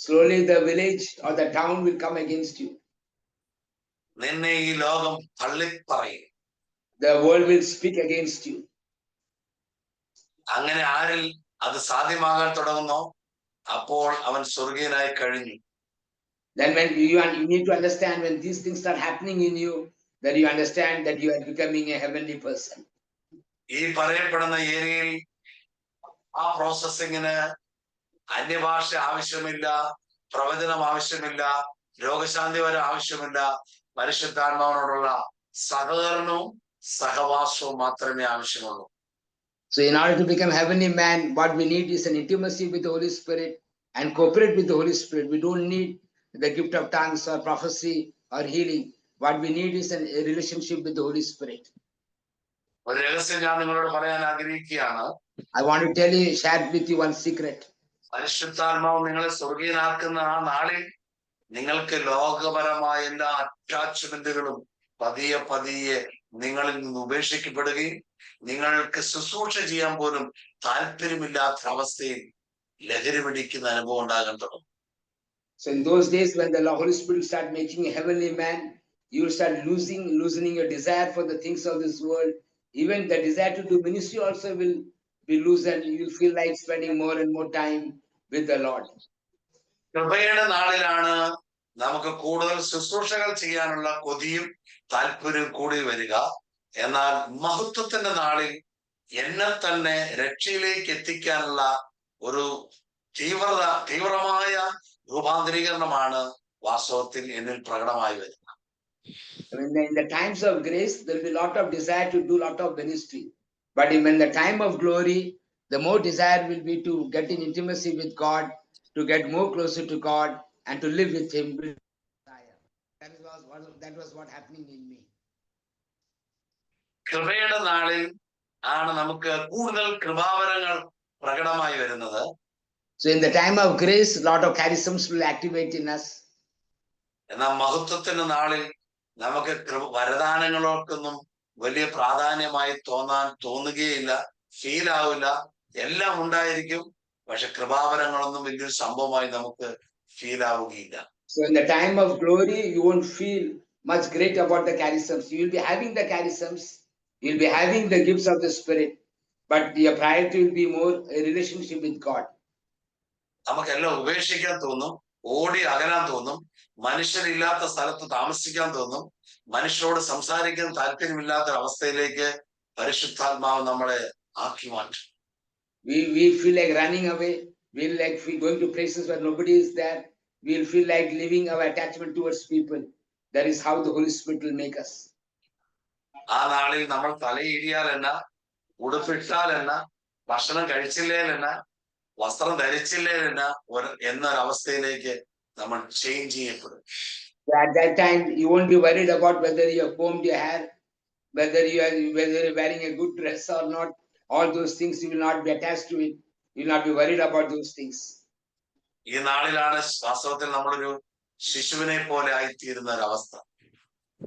Slowly the village or the town will come against you. നിന്നെ ഈ ലോകം തള്ളിപ്പറയും. The world will speak against you. അങ്ങനെ ആരിൽ അത് സാധ്യമാകാൻ തുടങ്ങുന്നോ അപ്പോൾ അവൻ സ്വർഗീയനായി കഴിഞ്ഞു. Then when you need to understand, when these things start happening in you, that you understand that you are becoming a heavenly person. ഈ പറയപ്പെടുന്ന ഏരിയയിൽ ആ പ്രോസസ്സിങ്ങിന് അന്യഭാഷ ആവശ്യമില്ല, പ്രവചനം ആവശ്യമില്ല, രോഗശാന്തി വരെ ആവശ്യമില്ല. പരിശുദ്ധാത്മാവിനോടുള്ള സഹകരണവും സഹവാസവും മാത്രമേ ആവശ്യമുള്ളൂ. So in order to become a heavenly man, what we need is an intimacy with the Holy Spirit and cooperate with the Holy Spirit. We don't need the gift of tongues or prophecy or healing. What we need is a relationship with the Holy Spirit. ഒരു രഹസ്യം ഞാൻ നിങ്ങളോട് പറയാൻ ആഗ്രഹിക്കുകയാണ്. I want to tell you, share with you one secret. പരിശുദ്ധാത്മാവ് നിങ്ങളെ സ്വർഗീയനാക്കുന്ന ആ നാളിൽ നിങ്ങൾക്ക് ലോകപരമായ എല്ലാ അറ്റാച്ച്മെന്റുകളും പതിയെ പതിയെ നിങ്ങളിൽ നിന്ന് ഉപേക്ഷിക്കപ്പെടുകയും നിങ്ങൾക്ക് ശുശ്രൂഷ ചെയ്യാൻ പോലും താല്പര്യമില്ലാത്ത അവസ്ഥയിൽ ലഹരി പിടിക്കുന്ന അനുഭവം ഉണ്ടാകാൻ തുടങ്ങും. So in those days when the Holy Spirit will start making a heavenly man, you will start loosening your desire for the things of this world. Even the desire to do ministry also will be loosened. You will feel like spending more and more time with the Lord. കൃപയുടെ നാളിലാണ് നമുക്ക് കൂടുതൽ ശുശ്രൂഷകൾ ചെയ്യാനുള്ള കൊതിയും താല്പര്യവും കൂടി വരിക. എന്നാൽ മഹത്വത്തിന്റെ നാളിൽ എന്നെ തന്നെ രക്ഷയിലേക്ക് എത്തിക്കാനുള്ള ഒരു തീവ്രമായ രൂപാന്തരീകരണമാണ് വാസ്തവത്തിൽ എന്നിൽ പ്രകടമായി വരുന്നത്. In the times of grace, there will be a lot of desire to do a lot of ministry. But in the time of glory, the more desire will be to get in intimacy with God, to get more closer to God, and to live with Him. That was what happening in me. കൃപയുടെ നാളിൽ ആണ് നമുക്ക് കൂടുതൽ കൃപാവരങ്ങൾ പ്രകടമായി വരുന്നത്. So in the time of grace, a lot of charisms will activate in us. എന്നാൽ മഹത്വത്തിന്റെ നാളിൽ നമുക്ക് വരദാനങ്ങളൊക്കൊന്നും വലിയ പ്രാധാന്യമായി തോന്നുകയില്ല, ഫീൽ ആവില്ല. എല്ലാം ഉണ്ടായിരിക്കും, പക്ഷെ കൃപാവരങ്ങളൊന്നും വലിയൊരു സംഭവമായി നമുക്ക് feel ആവുകയില്ല. So in the time of glory, you won't feel much great about the charisms. You will be having the charisms, you will be having the gifts of the Spirit, but your priority will be more a relationship with God. നമുക്കെല്ലാം ഉപേക്ഷിക്കാൻ തോന്നും, ഓടി അകലാൻ തോന്നും, മനുഷ്യരില്ലാത്ത സ്ഥലത്ത് താമസിക്കാൻ തോന്നും, മനുഷ്യരോട് സംസാരിക്കാൻ താല്പര്യമില്ലാത്ത അവസ്ഥയിലേക്ക് പരിശുദ്ധാത്മാവ് നമ്മളെ ആക്കി മാറ്റും. We feel like running away. We feel like going to places where nobody is there. We will feel like leaving our attachment towards people. That is how the Holy Spirit will make us. ആ നാളിൽ നമ്മൾ തലയിടിയാൽ എന്നാ, ഉടുപ്പിട്ടാൽ എന്നാ, ഭക്ഷണം കഴിച്ചില്ലേ എന്നാ, വസ്ത്രം ധരിച്ചില്ലേ എന്നാ എന്നൊരവസ്ഥയിലേക്ക് നമ്മൾ ചേഞ്ച് ചെയ്യപ്പെടും. At that time, you won't be worried about whether you have combed your hair, whether you're wearing a good dress or not. All those things, you will not be attached to it. You will not be worried about those things. ഈ നാളിലാണ് വാസ്തവത്തിൽ നമ്മളൊരു ശിശുവിനെ പോലെ ആയിത്തീരുന്ന ഒരവസ്ഥ.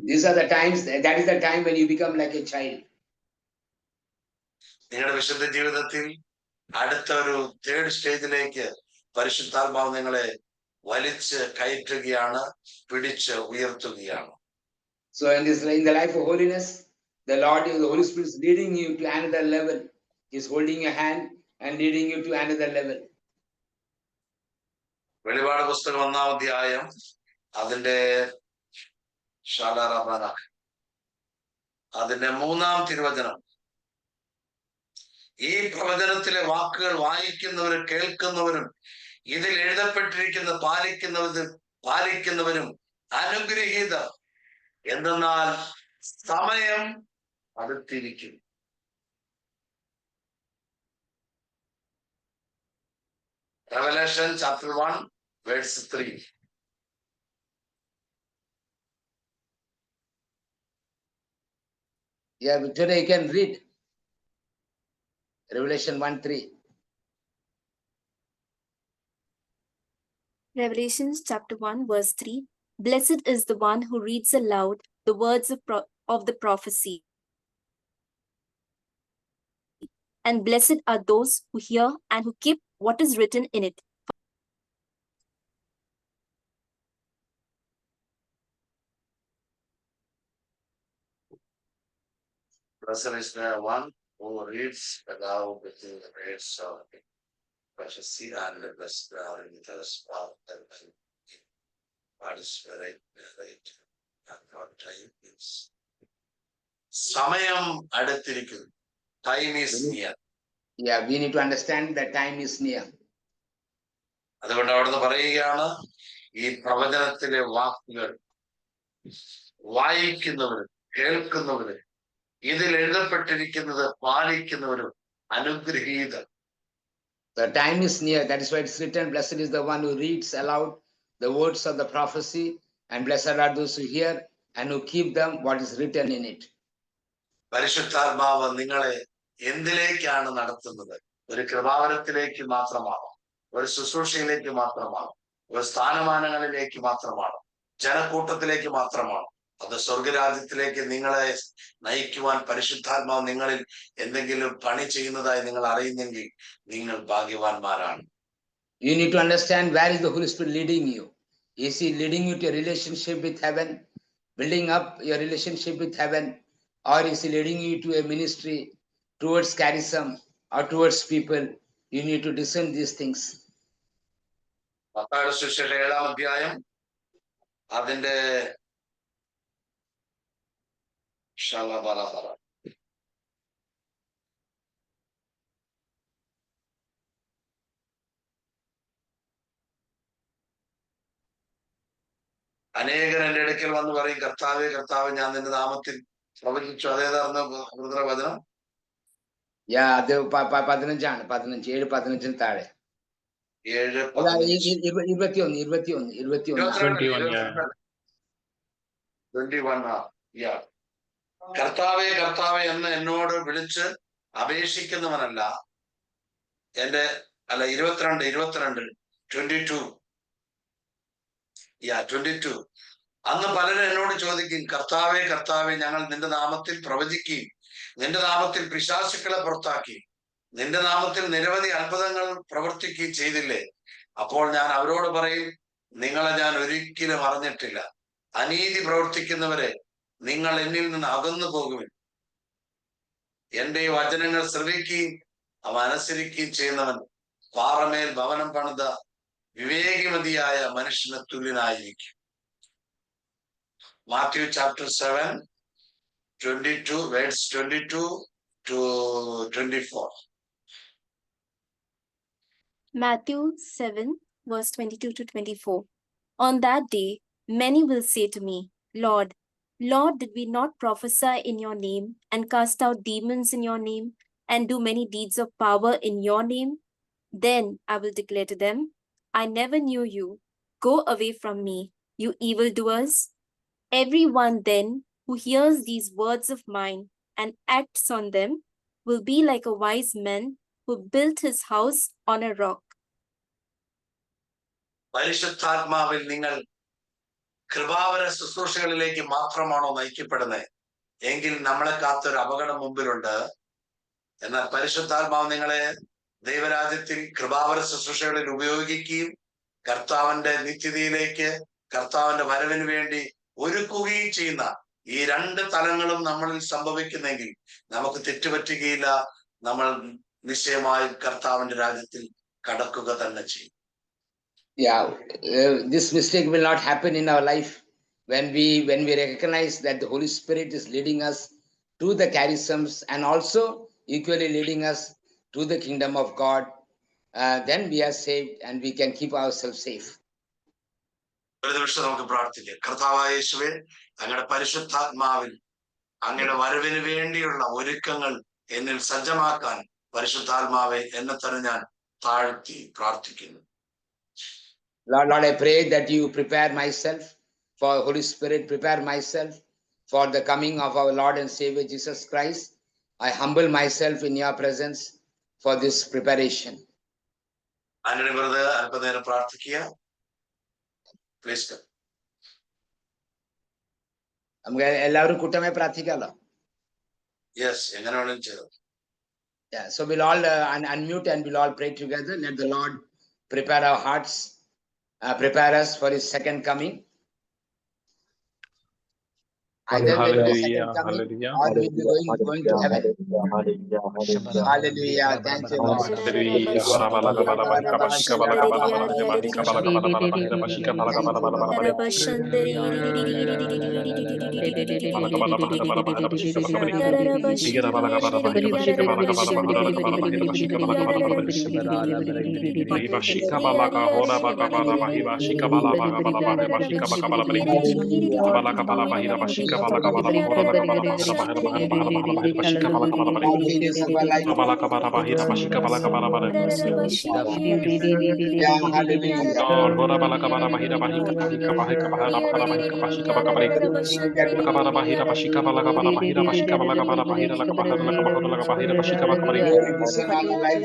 These are the times, that is the time when you become like a child. നിങ്ങളുടെ വിശുദ്ധ ജീവിതത്തിൽ അടുത്ത ഒരു തേർഡ് സ്റ്റേജിലേക്ക് പരിശുദ്ധാത്മാവ് നിങ്ങളെ വലിച്ച് കയറ്റുകയാണ്, പിടിച്ച് ഉയർത്തുകയാണ്. So in the life of holiness, the Holy Spirit is leading you to another level. He's holding your hand and leading you to another level. വെളിപാട് പുസ്തകം 1-ാം അധ്യായം അതിന്റെ 3-ാം തിരുവചനം. ഈ പ്രവചനത്തിലെ വാക്കുകൾ വായിക്കുന്നവരും കേൾക്കുന്നവരും ഇതിൽ എഴുതപ്പെട്ടിരിക്കുന്ന പാലിക്കുന്നവരും അനുഗ്രഹീതർ, എന്തെന്നാൽ സമയം അടുത്തിരിക്കും. Revelation chapter 1 verse 3. Yeah, today you can read Revelation 1:3. Revelations chapter 1 verse 3. Blessed is the one who reads aloud the words of the prophecy. And blessed are those who hear and who keep what is written in it. Blessed is the one who reads aloud with the words of prophecy, and blessed are the spot and God is right. And God time is. സമയം അടുത്തിരിക്കുന്നു. Time is near. Yeah, we need to understand that time is near. അതുകൊണ്ട് അവിടുന്ന് പറയുകയാണ്, ഈ പ്രവചനത്തിലെ വാക്കുകൾ വായിക്കുന്നവരും കേൾക്കുന്നവരും ഇതിൽ എഴുതപ്പെട്ടിരിക്കുന്നത് പാലിക്കുന്നവരും അനുഗ്രഹീതർ. The time is near. That is why it's written, blessed is the one who reads aloud the words of the prophecy, and blessed are those who hear and who keep them what is written in it. പരിശുദ്ധാത്മാവ് നിങ്ങളെ എന്തിലേക്കാണ് നടത്തുന്നത്? ഒരു കൃപാവരത്തിലേക്ക് മാത്രമാണോ? ഒരു ശുശ്രൂഷയിലേക്ക് മാത്രമാണോ? ഒരു സ്ഥാനമാനങ്ങളിലേക്ക് മാത്രമാണോ? ജനക്കൂട്ടത്തിലേക്ക് മാത്രമാണോ? അത് സ്വർഗരാജ്യത്തിലേക്ക് നിങ്ങളെ നയിക്കുവാൻ പരിശുദ്ധാത്മാവ് നിങ്ങളിൽ എന്തെങ്കിലും പണി ചെയ്യുന്നതായി നിങ്ങൾ അറിയുന്നെങ്കിൽ നിങ്ങൾ ഭാഗ്യവാന്മാരാണ്. You need to understand where is the Holy Spirit leading you. Is he leading you to a relationship with heaven, building up your relationship with heaven, or is he leading you to a ministry towards charism or towards people? You need to discern these things. മത്തായിയുടെ സുവിശേഷം 7-ാം അധ്യായം അതിന്റെ അനേകർ എന്റെ അടുക്കൽ വന്ന് പറയും, കർത്താവേ കർത്താവേ, ഞാൻ നിന്റെ നാമത്തിൽ പ്രവചിച്ചു. അതേതായിരുന്നു വചനം? Yeah, അത് 15 7-15 താഴെ. 21. കർത്താവേ കർത്താവേ എന്ന് എന്നോട് വിളിച്ച് അപേക്ഷിക്കുന്നവനല്ല 22. അന്ന് പലരും എന്നോട് ചോദിക്കും, കർത്താവേ കർത്താവേ, ഞങ്ങൾ നിന്റെ നാമത്തിൽ പ്രവചിക്കുകയും നിന്റെ നാമത്തിൽ പിശാചുക്കളെ പുറത്താക്കി നിന്റെ നാമത്തിൽ നിരവധി അത്ഭുതങ്ങൾ പ്രവർത്തിക്കുകയും ചെയ്തില്ലേ? അപ്പോൾ ഞാൻ അവരോട് പറയും, നിങ്ങളെ ഞാൻ ഒരിക്കലും അറിഞ്ഞിട്ടില്ല. അനീതി പ്രവർത്തിക്കുന്നവരെ, നിങ്ങൾ എന്നിൽ നിന്ന് അകന്നു പോകുവിൻ. എന്റെ ഈ വചനങ്ങൾ ശ്രവിക്കുകയും അവ അനുസരിക്കുകയും ചെയ്യുന്നവൻ പാറമേൽ ഭവനം പണിത വിവേകിമതിയായ മനുഷ്യന് തുല്യനായിരിക്കും. Matthew chapter 7, 22, verse 22 to 24. Matthew 7, verse 22 to 24. On that day, many will say to me, Lord, Lord, did we not prophesy in your name and cast out demons in your name and do many deeds of power in your name? Then I will declare to them, I never knew you. Go away from me, you evildoers. Everyone then who hears these words of mine and acts on them will be like a wise man who built his house on a rock. പരിശുദ്ധാത്മാവിൽ നിങ്ങൾ കൃപാവര ശുശ്രൂഷകളിലേക്ക് മാത്രമാണോ നയിക്കപ്പെടുന്നത്? എങ്കിൽ നമ്മളെ കാത്തൊരു അപകടം മുമ്പിലുണ്ട്. എന്നാൽ പരിശുദ്ധാത്മാവ് നിങ്ങളെ ദൈവരാജ്യത്തിൽ കൃപാവര ശുശ്രൂഷകളിൽ ഉപയോഗിക്കുകയും കർത്താവിന്റെ നിത്യതയിലേക്ക്, കർത്താവിന്റെ വരവിന് വേണ്ടി ഒരുക്കുകയും ചെയ്യുന്ന ഈ രണ്ട് തലങ്ങളും നമ്മളിൽ സംഭവിക്കുന്നെങ്കിൽ നമുക്ക് തെറ്റുപറ്റുകയില്ല. നമ്മൾ നിശ്ചയമായും കർത്താവിന്റെ രാജ്യത്തിൽ കടക്കുക തന്നെ ചെയ്യും. Yeah, this mistake will not happen in our life when we recognize that the Holy Spirit is leading us to the charisms and also equally leading us to the kingdom of God. Then we are saved and we can keep ourselves safe. ഒരു നിമിഷം നമുക്ക് പ്രാർത്ഥിക്കാം. കർത്താവായ യേശുവേ, അങ്ങയുടെ പരിശുദ്ധാത്മാവിൽ അങ്ങയുടെ വരവിന് വേണ്ടിയുള്ള ഒരുക്കങ്ങൾ എന്നിൽ സജ്ജമാക്കാൻ പരിശുദ്ധാത്മാവെ എന്നെ തന്നെ ഞാൻ താഴ്ത്തി പ്രാർത്ഥിക്കുന്നു. Lord, I pray that you prepare myself for Holy Spirit, prepare myself for the coming of our Lord and Savior Jesus Christ. I humble myself in your presence for this preparation. അങ്ങനെ വെറുതെ അല്പനേരം പ്രാർത്ഥിക്കുക. Please. നമുക്ക് എല്ലാവരും കൂട്ടമായി പ്രാർത്ഥിക്കാലോ? Yes, എങ്ങനെ വേണമെങ്കിലും ചെയ്തു. Yeah, so we'll all unmute and we'll all pray together. Let the Lord prepare our hearts, prepare us for his second coming. Either will be the second coming or we'll be going to heaven. Hallelujah. Thank you, Lord. bashika balaka bala bahora laka bala bahira bahira bahira bahira bahira bahira bashika balaka bala bari balaka bala bahira bashika balaka bala bari Lord hora balaka bala bahira bahika bahika bahika bahara bahara bahika bashika balaka bari laka bala bahira bashika balaka bala bahira bashika balaka bala bahira laka bahara laka bahora laka bahira bashika balaka bari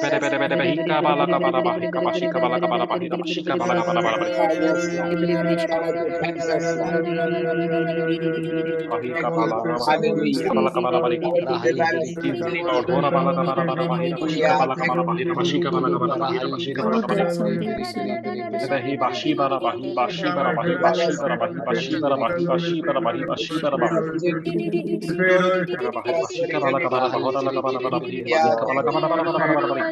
bere bere bere bahika balaka bala bahika bashika balaka bala bahira bashika balaka bala bala bari bahika bala bashika balaka bala bari easily Lord hora balaka bala bala bahira bashika balaka bala bahira bashika balaka bala bahira bashika balaka bari Bahi bashi bara bahi bashi bara bahi bashi bara bahi bashi bara bahi bashi bara bahi bashi bara bahi bahi bashi kabala kabala bahora la kabala kabala bahi bahi kabala kabala kabala kabala kabala bahi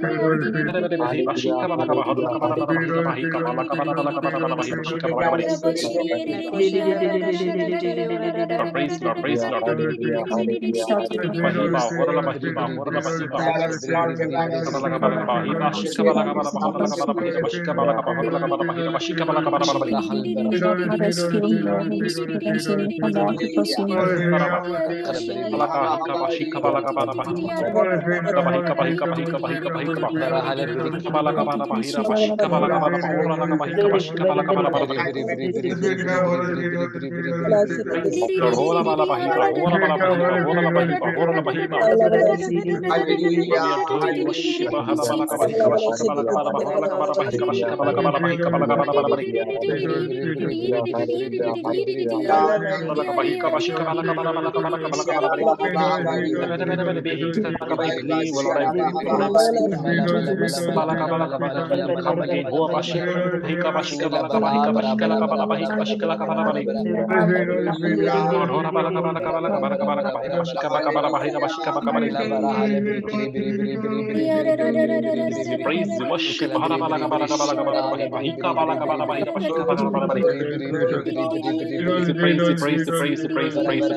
bere bere bahi bashi kabala kabala bahora kabala kabala bahi bahi kabala kabala kabala kabala bahi bashi kabala kabala Lord praise Lord praise Lord bahi bahora la bahi bahora la bahi kabala kabala bahi bashi kabala kabala bahora la kabala bahi bashi kabala kabala bahora la kabala bahi bashi kabala kabala kabala bahi Balaka hika bashi kabala kabala bahi bahi kabahi kabahi kabahi kabahi kabala kabala bahira bashi kabala kabala bahora la kabahi kabashi kabala kabala bahi Lord hola bala bahi hola bala bahi hola la bahi hola la bahi worship hala bala kabahi kabashi kabala kabala bahora la kabala bahi kabashi kabala kabala bahi kabala kabala bala bahi Bahi kabashi kabala kabala bala kabala kabala kabala bahi bala kabala kabala come again ho bashi bahi kabashi kabala kabahi kabashi kabala kabala bahi kabashi kabala kabala bahi Lord hora bala kabala kabala kabala kabala kabahi kabashi kabala kabala bahi kabashi kabala kabala praise worship hara bala kabala kabala kabala bahi kabala kabala bahi kabashi kabala kabala bahi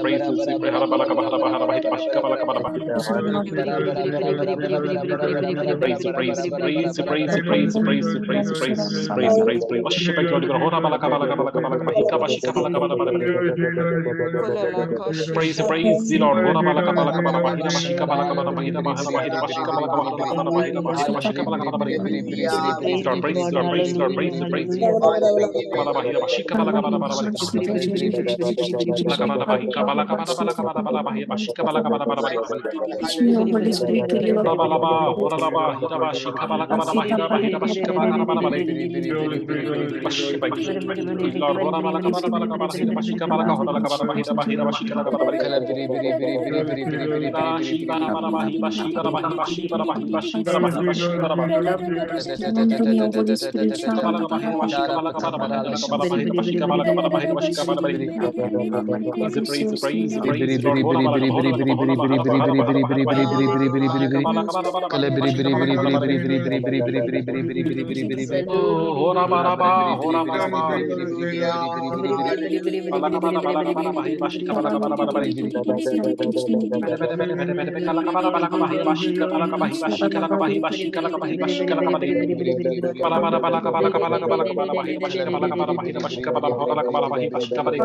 praise hara bala kabala bahara bahi kabashi kabala kabala bahi praise worship and glory hora bala kabala kabala kabala bahi kabashi kabala kabala praise the Lord hora bala kabala kabala bahi kabashi kabala kabala bahi bahara bahi kabashi kabala kabala kabala bahi kabashi kabala kabala bahi praise Lord kabala bahi kabashi kabala kabala kabala kabala bahi kabala kabala kabala bahi kabashi kabala kabala kabala bahi Holy Spirit, to you. Balaba, Horaba, Hiraba, Shikabala, Kabala, Hiraba, Hiraba, Shikabala, Kabala, Lord, Horabala, Kabala, Kabala, Hiraba, Shikabala, Kabala, Kabala, Hiraba, Hiraba, Shikabala, Kabala, Shibara, Hiba, Shibara,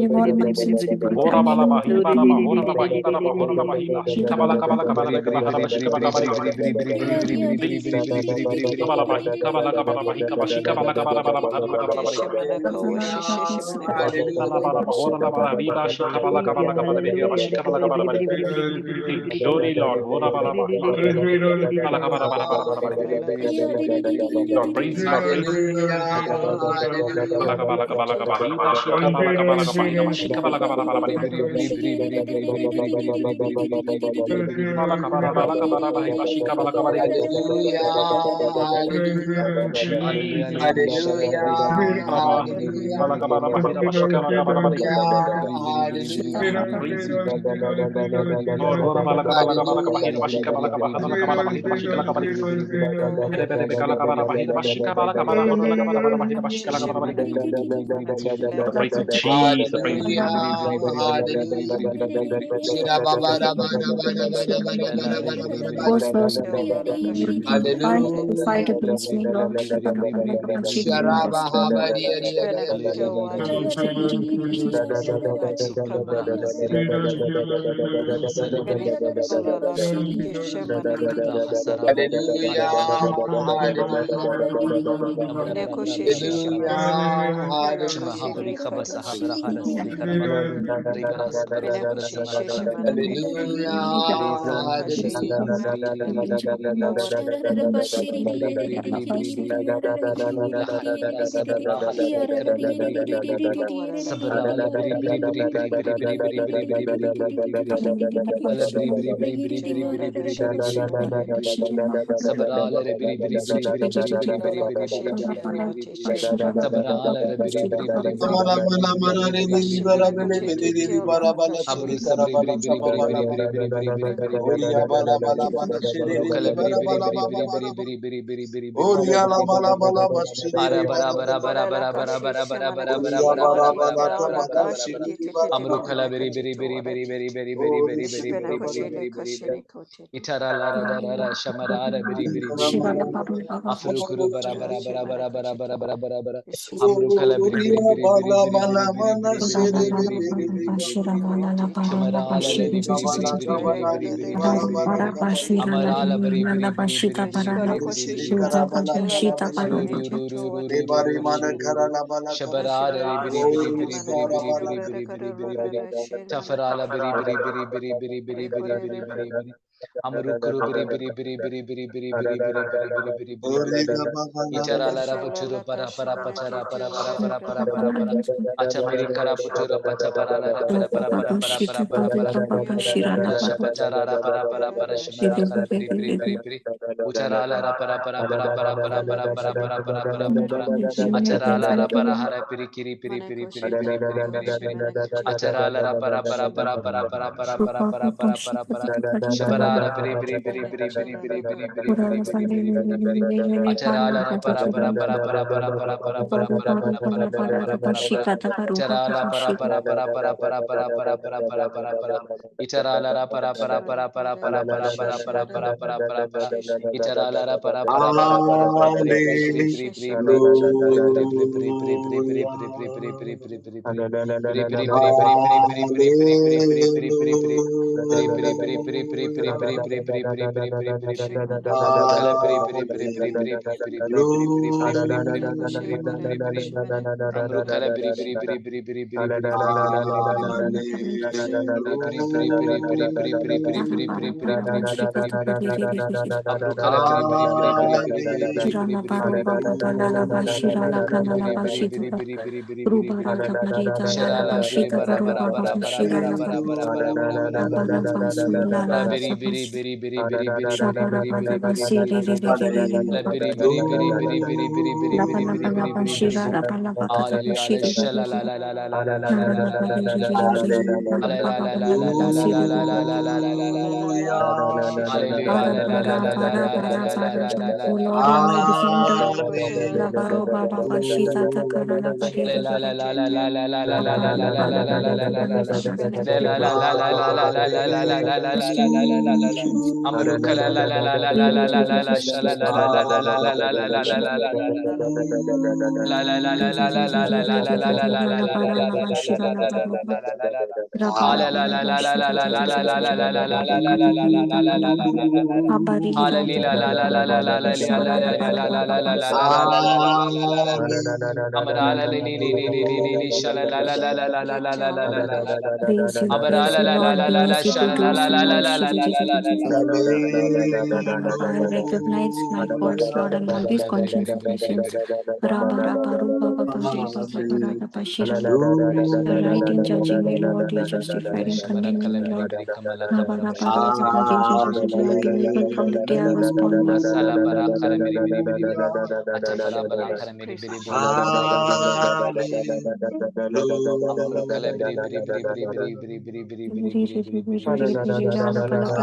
Hiba, Shibara, Hiba, Shibara, Hiba, Shibara, Glory, Lord. Lord, praise Lord, praise. Fight against me, Lord.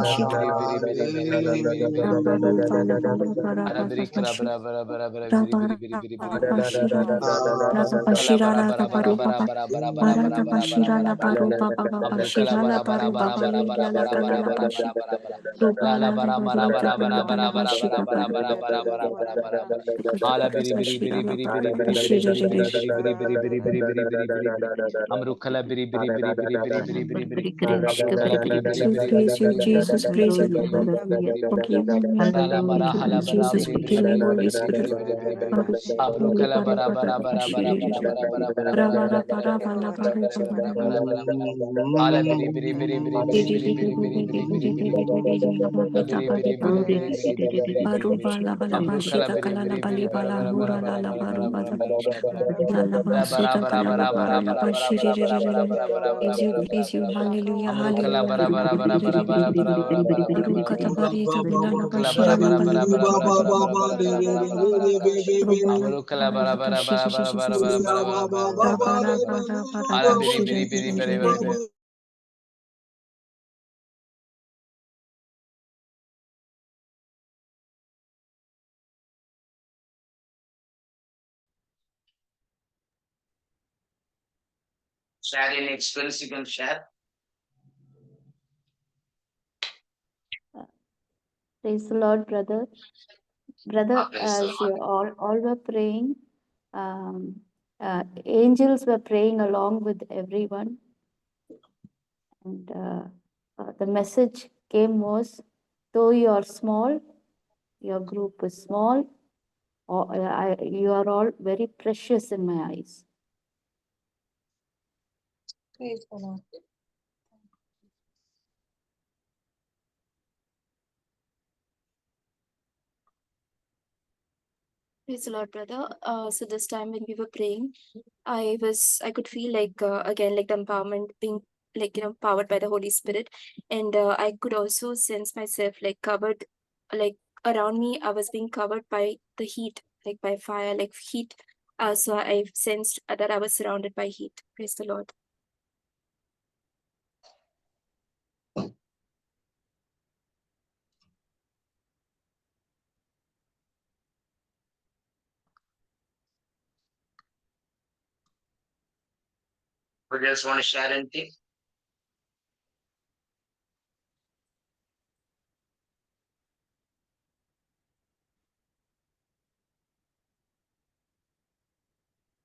Shira Praise you, Jesus. Praise you, forgive me. Jesus, forgive me, Holy Spirit. Praise you, hallelujah, Share any experience you can share. Praise the Lord, brother. Brother, Praise the as you all were praying, angels were praying along with everyone. And the message came was, though you are small, your group is small, you are all very precious in my eyes. Praise the Lord. Praise the Lord, brother. So this time when we were praying, I could feel like again like the empowerment being like powered by the Holy Spirit, and I could also sense myself like covered, like around me. I was being covered by the heat, like by fire, like heat. So I sensed that I was surrounded by heat. Praise the Lord. You just want to share anything?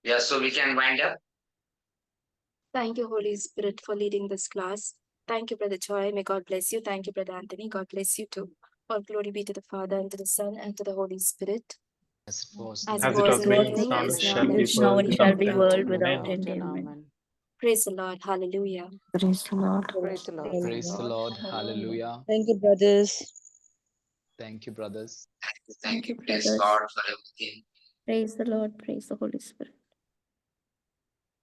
Yeah, so we can wind up. Thank you, Holy Spirit, for leading this class. Thank you, Brother Joy. May God bless you. Thank you, Brother Anthony. God bless you too. All glory be to the Father, and to the Son, and to the Holy Spirit. As it As was it was in the beginning, now, is now, shall be and world shall without be end. world Amen. end. Amen. Praise the Lord. Hallelujah. Praise the Lord. Praise the Lord. Praise the Lord. Hallelujah. Thank you, brothers. Thank you, brothers. Thank you. you, Praise brothers. God for everything. Praise the Lord. Praise the Holy Spirit.